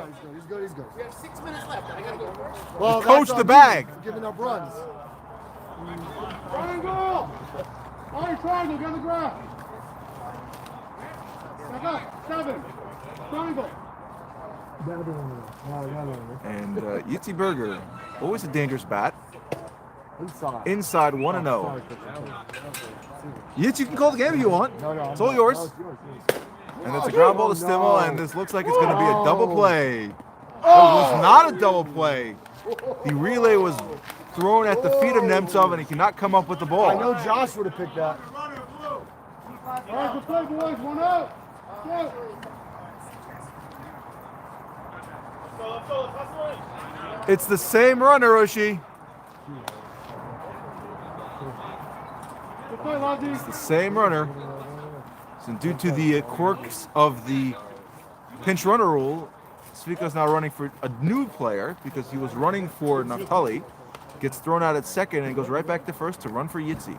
good. He's good. We have 6 minutes left. I gotta go first. Well, Coach that's the on bag. you for giving up runs. Triangle! All right, triangle, get on the ground. Back up, 7. Triangle. And Yitzi Berger, always a dangerous bat. Inside. Inside 1-0. Yitz, you can call the game if you want. It's all yours. And it's a ground ball to Stimmel, and this looks like it's going to be a double play. It was not a double play. The relay was thrown at the feet of Nemtsov, and he cannot come up with the ball. I know Josh would have picked that. All right, good play, boys. 1 out. Go. It's the same runner, Oshie. Good play, Lonzy. It's the same runner. So due to the quirks of the pinch runner rule, Svika's now running for a new player because he was running for Naftali. Gets thrown out at second and goes right back to first to run for Yitzi.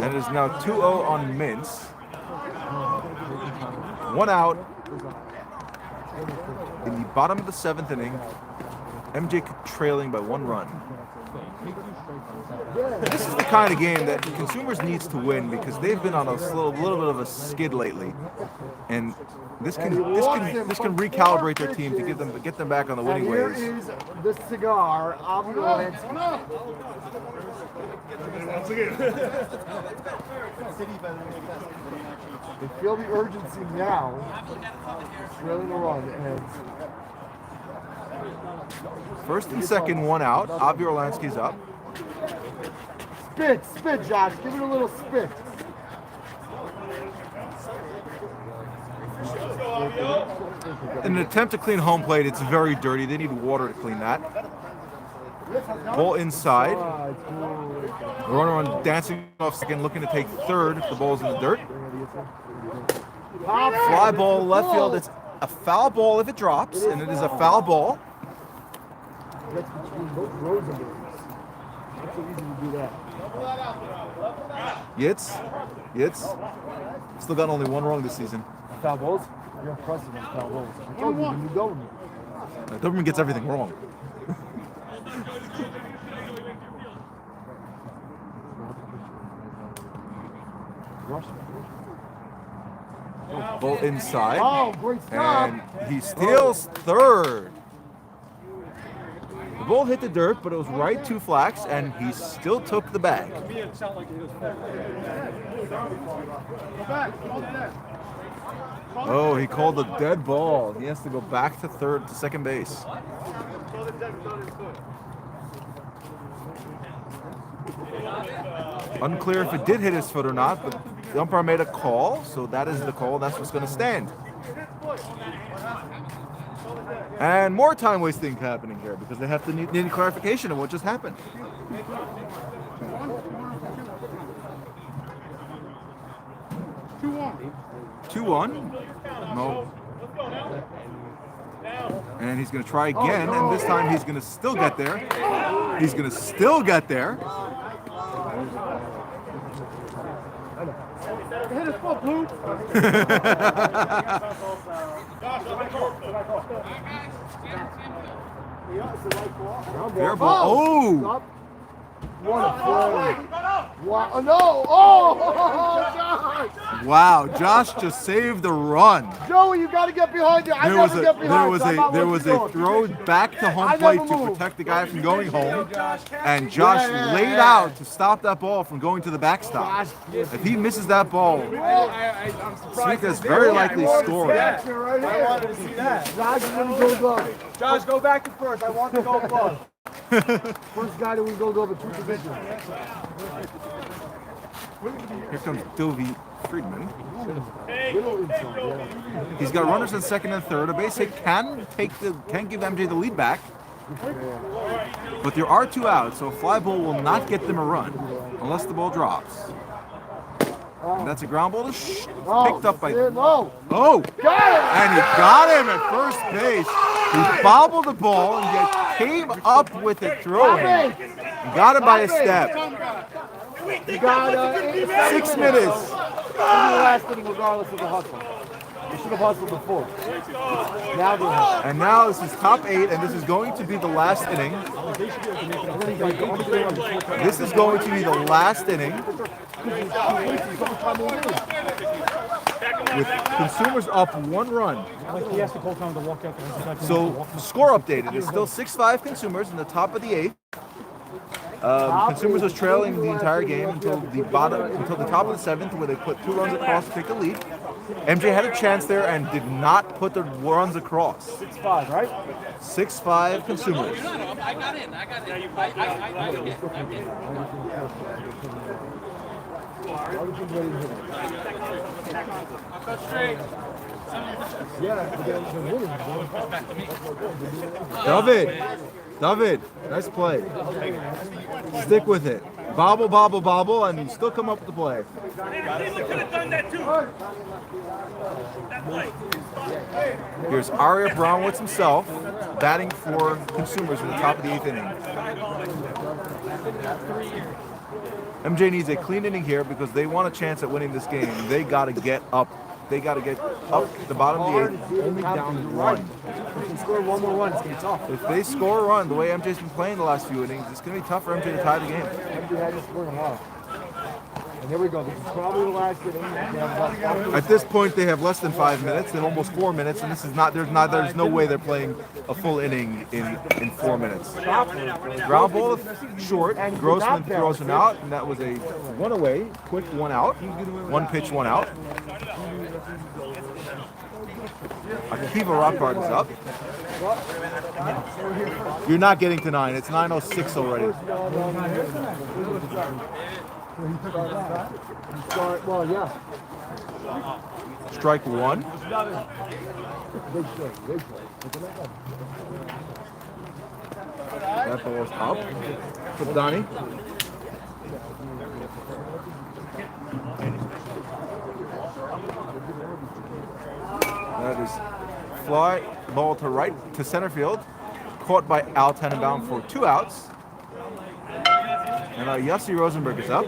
And it is now 2-0 on Mintz. 1 out in the bottom of the 7th inning. MJ trailing by 1 run. This is the kind of game that Consumers needs to win because they've been on a little bit of a skid lately, and this can recalibrate their team to get them back on the winning Here ways. is the cigar, Ambulansky. They feel the urgency now. Trailing the run, and First and second, 1 out. Avi Orlansky's up. spit, Josh. Give it a little spit. In an attempt to clean home plate, it's very dirty. They need water to clean that. Ball inside. The runner on dancing off second, looking to take third if the ball's in the dirt. Fly ball left field. It's a foul ball if it drops, and it is a foul ball. That's between both rows of those. That's so easy to do that. Yitz. Still got only 1 wrong this season. Foul balls? You're impressive on foul balls. I told you, the new government. The government gets everything wrong. Ball inside. Oh, great stop. And he steals third. The ball hit the dirt, but it was right to Flax, and he still took the bag. To me, it sounded like it was fair. Go back. Oh, he called a dead ball. He has to go back to second base. Unclear if it did hit his foot or not, but the umpire made a call, so that is the call. That's what's going to stand. And more time wasting happening here because they have to need clarification of what just happened. 2-1. No. And he's going to try again, and this time he's going to still get there. He's going to still get there. Hit his foot, Blue. Fair ball. Oh! What a play. Wow. No. Oh, Josh. Wow, Josh just saved the run. Joey, you got to get behind you. There was a throw back to home plate to protect the guy from going home, and Josh laid out to stop that ball from going to the backstop. If he misses that ball, Smika's very likely scoring. I wanted to see that. Josh is going to go glove. Josh, go back to first. I want to go glove. First guy that we go glove at 2 positions. Here comes Dovi Friedman. Little inside, yeah. He's got runners in second and third. A base hit can give MJ the lead back. But there are 2 outs, so a fly ball will not get them a run unless the ball drops. And that's a ground ball picked up by. No. Oh! And he got him at first base. He bobbled the ball and yet came up with it throwing. He got it by a step. You got 6 minutes. This is the last inning regardless of the hustle. You should have hustled before. Now they're hustling. And now this is top 8, and this is going to be the last inning. This is going to be the last inning. with consumers up 1 run. Like he asked the Cole Town to walk out there. So score updated. It's still 6-5 consumers in the top of the 8th. Consumers was trailing the entire game until the top of the 7th, where they put 2 runs across to take the lead. MJ had a chance there and did not put the runs across. 6-5, right? 6-5 consumers. I got in. David, nice play. Stick with it. Bobble, bobble, bobble, and you still come up with the play. Here's Aria Brownwitz himself, batting for consumers in the top of the 8th inning. MJ needs a clean inning here because they want a chance at winning this game. They got to get up. They got to get up the bottom of the 8th, only down 1. If they score one more run, it's going to be tough. If they score a run, the way MJ's been playing the last few innings, it's going to be tough for MJ to tie the game. MJ had to score a lot. And here we go. This is probably the last inning. At this point, they have less than 5 minutes. They have almost 4 minutes, and this is not. There's no way they're playing a full inning in 4 minutes. Ground ball short. Grossman throws him out, and that was a 1 away, quick 1 out, 1 pitch, 1 out. Akiva Rockard is up. You're not getting to 9. It's 9:06 already. Well, yeah. Strike 1. That ball's up for Donnie. That is fly ball to right to center field, caught by Al Tenenbaum for 2 outs. And Yossi Rosenberg is up.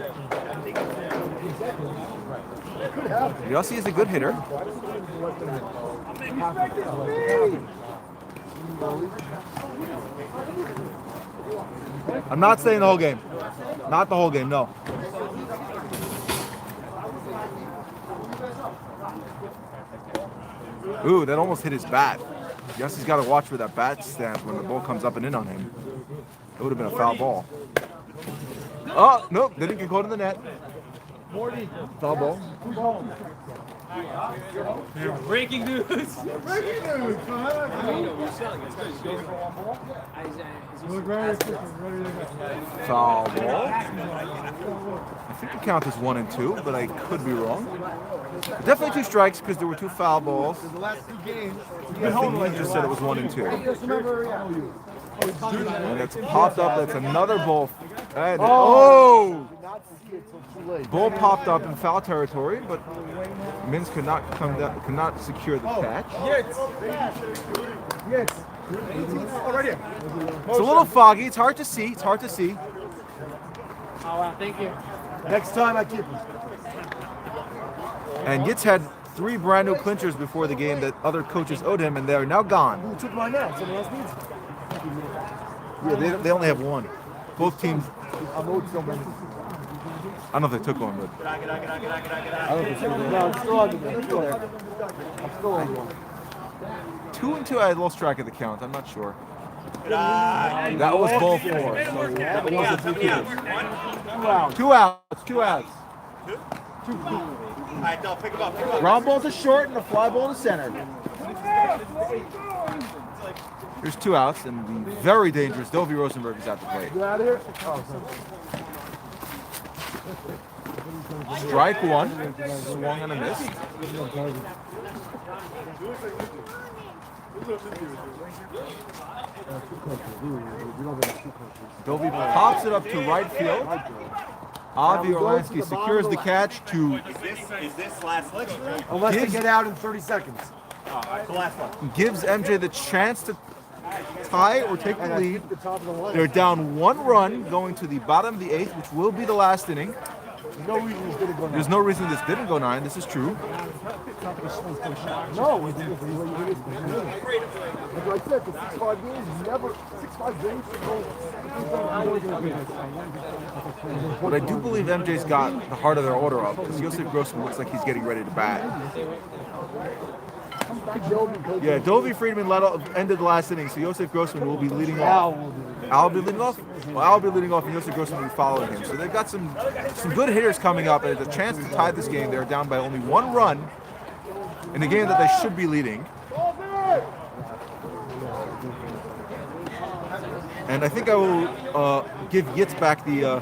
Yossi is a good hitter. I'm not saying the whole game. Not the whole game, no. Ooh, that almost hit his bat. Yossi's got to watch for that bat stance when the ball comes up and in on him. It would have been a foul ball. Oh, nope, didn't get caught in the net. Foul ball. Breaking news. Foul ball. I think the count is 1 and 2, but I could be wrong. Definitely 2 strikes because there were 2 foul balls. I think he just said it was 1 and 2. And it's popped up. That's another ball. Oh! Ball popped up in foul territory, but Mins could not come down, could not secure the catch. It's a little foggy. It's hard to see. It's hard to see. Thank you. Next time I keep them. And Yitz had 3 brand new clinchers before the game that other coaches owed him, and they are now gone. Who took my net? Someone else needs it. Yeah, they only have 1. Both teams. I'm owed so many. I don't know if they took one, but I don't think so. No, I'm still on the I'm still there. I'm still on one. 2 and 2. I lost track of the count. I'm not sure. That was ball 4. So that wasn't 2 outs. 2 outs. All right, pick him up. Ground ball to short and a fly ball to center. Here's 2 outs, and the very dangerous Dovi Rosenberg is at the plate. Get out of here. Strike 1. Swung and a miss. Dovi pops it up to right field. Avi Orlansky secures the catch to. Is this last one? Unless they get out in 30 seconds. The last one. Gives MJ the chance to tie or take the And I lead. think the top of the line. They're down 1 run going to the bottom of the 8th, which will be the last inning. No reason this didn't go 9. There's no reason this didn't go 9. This is true. No, it's like I said, the 6-5 games, never 6-5 games. But I do believe MJ's got the heart of their order up because Yosef Grossman looks like he's getting ready to bat. Yeah, Dovey Friedman ended the last inning, so Yosef Grossman will be leading off. Al will be leading off? Well, Al will be leading off, and Yosef Grossman will be following him. So they've got some good hitters coming up, and there's a chance to tie this game. They're down by only 1 run in a game that they should be leading. And I think I will give Yitz back the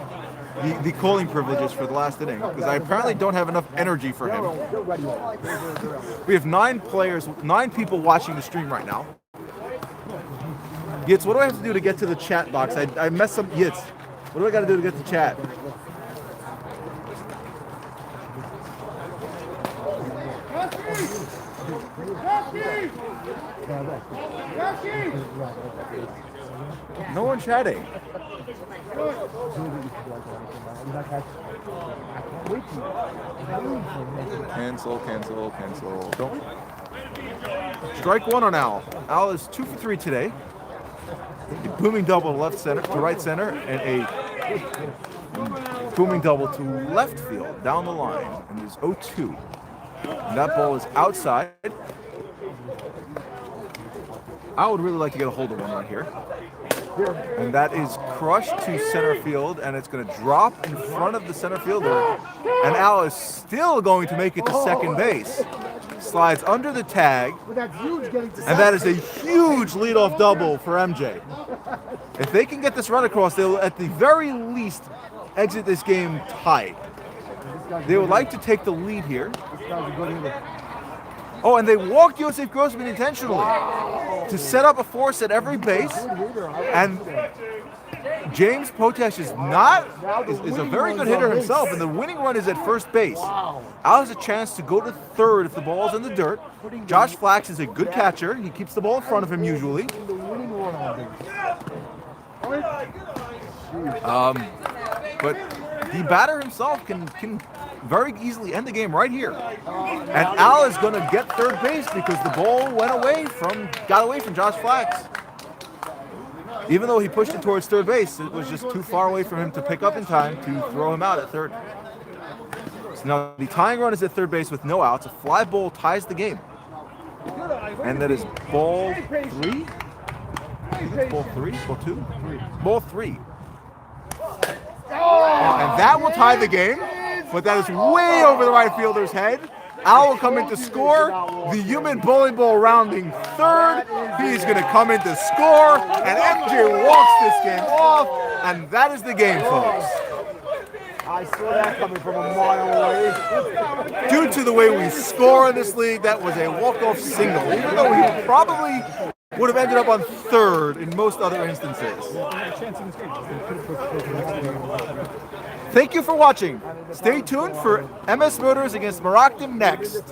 calling privileges for the last inning because I apparently don't have enough energy for him. We have 9 people watching the stream right now. Yitz, what do I have to do to get to the chat box? I messed up Yitz. What do I got to do to get to chat? No one chatting. Cancel. Don't. Strike 1 on Al. Al is 2 for 3 today. A booming double to right center, and a booming double to left field down the line. And there's 0-2. And that ball is outside. I would really like to get a hold of one right here. And that is crushed to center field, and it's going to drop in front of the center fielder. And Al is still going to make it to second base. Slides under the tag, and that is a huge leadoff double for MJ. If they can get this run across, they'll at the very least exit this game tied. They would like to take the lead here. Oh, and they walked Yosef Grossman intentionally to set up a force at every base. And James Potash is a very good hitter himself, and the winning run is at first base. Al has a chance to go to third if the ball's in the dirt. Josh Flax is a good catcher. He keeps the ball in front of him usually. But the batter himself can very easily end the game right here. And Al is going to get third base because the ball got away from Josh Flax. Even though he pushed it towards third base, it was just too far away from him to pick up in time to throw him out at third. So now the tying run is at third base with no outs. A fly ball ties the game. And that is ball 3? Ball 3? Ball 2? Ball 3. And that will tie the game, but that is way over the right fielder's head. Al will come in to score. The human bowling ball rounding third. He's going to come in to score, and MJ walks this game off, and that is the game, folks. I saw that coming from a mile away. Due to the way we score in this league, that was a walk-off single, even though he probably would have ended up on third in most other instances. Thank you for watching. Stay tuned for MS Motors against Maraktim next.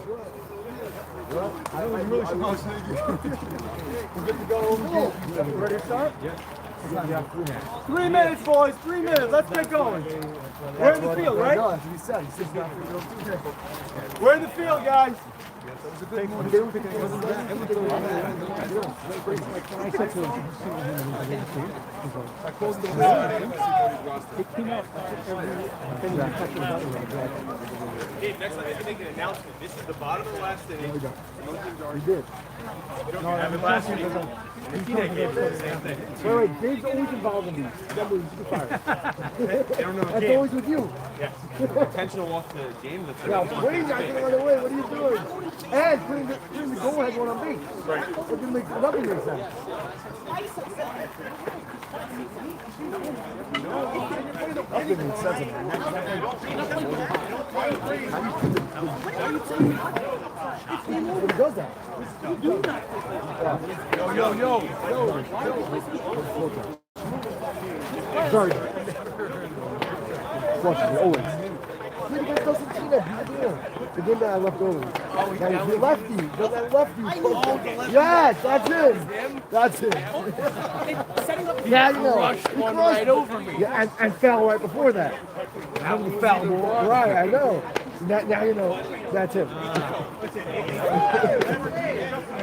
Ready to start? 3 minutes, boys. 3 minutes. Let's get going. We're in the field, right? We're in the field, guys. Hey, next time you can make an announcement. This is the bottom of the last inning. We did. Have it last inning. Wait, Dave's always involved in these. Remember, he's fired. That's always with you. Yes. Intentional off the game. Yeah, wait, not going to run away. What are you doing? And putting the go-ahead one on me. Right. It didn't make nothing make sense. Nothing makes sense. But he does that. Yo. Very good. Flushes, always. See, the guy doesn't see that. The game that I left early. Now, the lefty. The lefty. Yes, that's it. That's it. Yeah, you know. Rushed one right over me. Yeah, and fell right before that. Having the foul ball. Right, I know. Now you know that's him.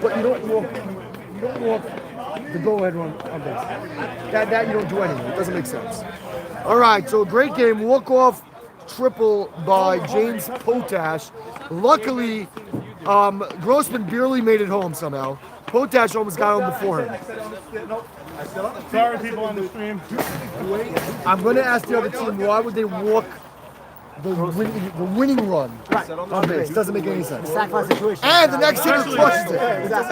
But you don't walk the go-ahead run on base. That you don't do anything. It doesn't make sense. All right, so great game. Walk-off triple by James Potash. Luckily, Grossman barely made it home somehow. Potash almost got home before him. Sorry, people on the stream. I'm going to ask the other team, why would they walk the winning run on base? Doesn't make any sense. Sacrifice situation. And the next hitter crushes it.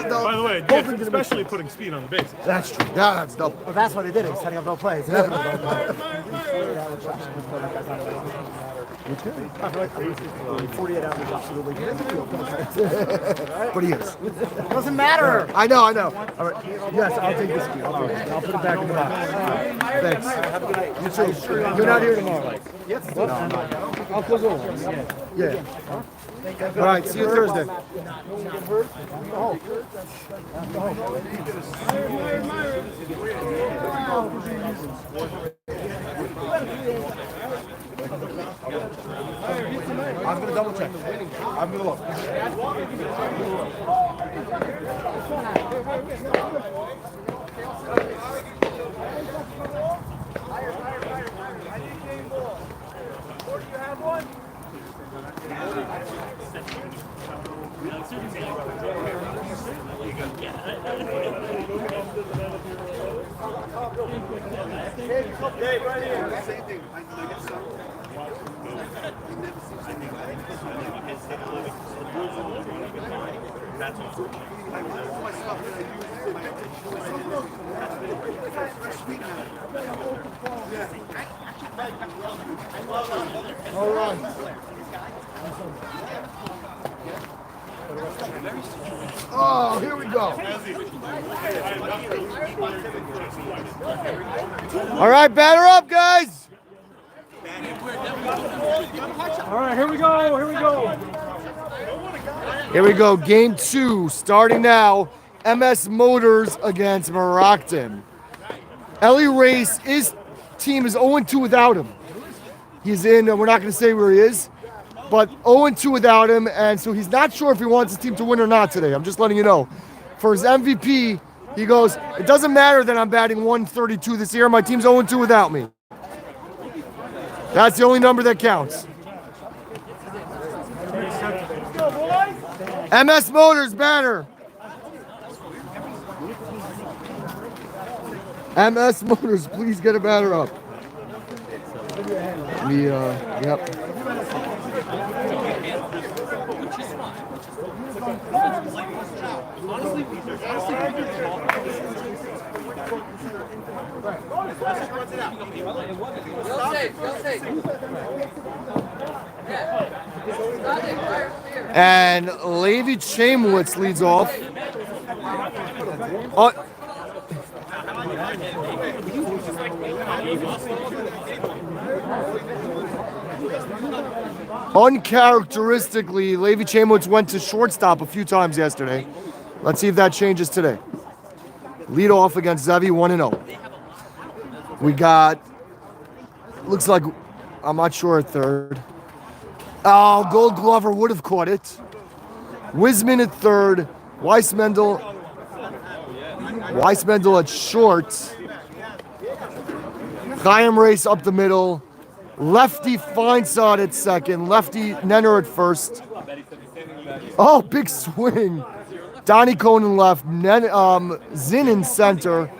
By the way, Both of them didn't make especially putting speed on the base. That's true. That's double. Well, that's why they did it. Setting up no plays. I feel like 48 hours absolutely. But he is. Doesn't matter. I know. All right. Yes, I'll take this key. I'll put it back in the box. Thanks. You too. You're not here tomorrow. Yes. What? I'll close over. Yeah. All right. See you Thursday. I'm going to double check. I'm going to look. All right. Oh, here we go. All right, batter up, guys. All right, here we go. Here we go. Game 2 starting now. MS Motors against Marocton. Ellie Race, his team is 0-2 without him. He's in, we're not going to say where he is, but 0-2 without him, and so he's not sure if he wants his team to win or not today. I'm just letting you know. For his MVP, he goes, it doesn't matter that I'm batting 132 this year. My team's 0-2 without me. That's the only number that counts. MS Motors batter. MS Motors, please get a batter up. Yep. And Levi Chamowitz leads off. Uncharacteristically, Levi Chamowitz went to shortstop a few times yesterday. Let's see if that changes today. Lead off against Zevi, 1-0. We got, looks like, I'm not sure, at third. Oh, Gold Glover would have caught it. Wisman at third. Weissmendel at short. Chaim Race up the middle. Lefty Feinsod at second. Lefty Nenner at first. Oh, big swing. Donnie Conan left. Zinn in center.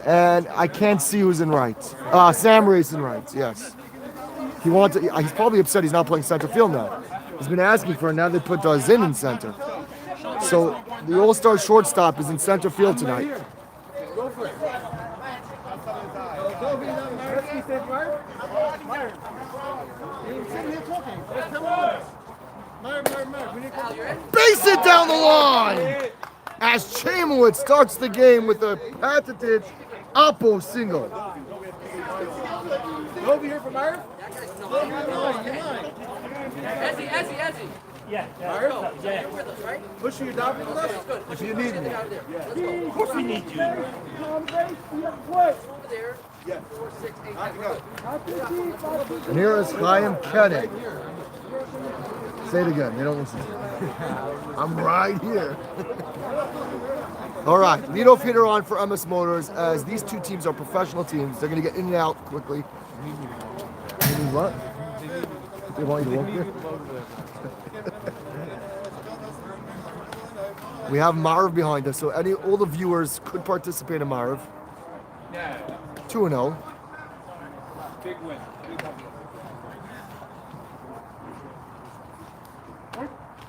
And I can't see who's in right. Sam Race in right, yes. He's probably upset he's not playing center field now. He's been asking for it. Now they put Zinn in center. So the All-Star shortstop is in center field tonight. Base it down the line as Chamowitz starts the game with a patented Oppo single. Over here for Murph. Ezzy. Yeah. Pushing your dog with us? If you need me. Of course we need you. And here is Chaim Koenig. Say it again. They don't listen to you. I'm right here. All right. Leadoff hitter on for MS Motors. As these two teams are professional teams, they're going to get in and out quickly. They need what? They want you to walk here? We have Marv behind us, so all the viewers could participate in Marv. 2-0. Big win.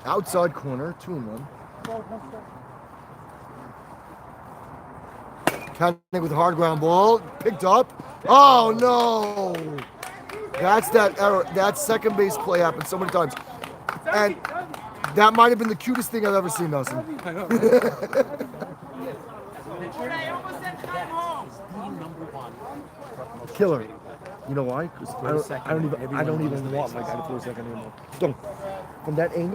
Outside corner, 2-1. Koenig with a hard ground ball, picked up. Oh no! That's that error. That second base play happened so many times, and that might have been the cutest thing I've ever seen, Nelson. Killer. You know why? Because I don't even want my guy to throw a second anymore. Don't. From that angle.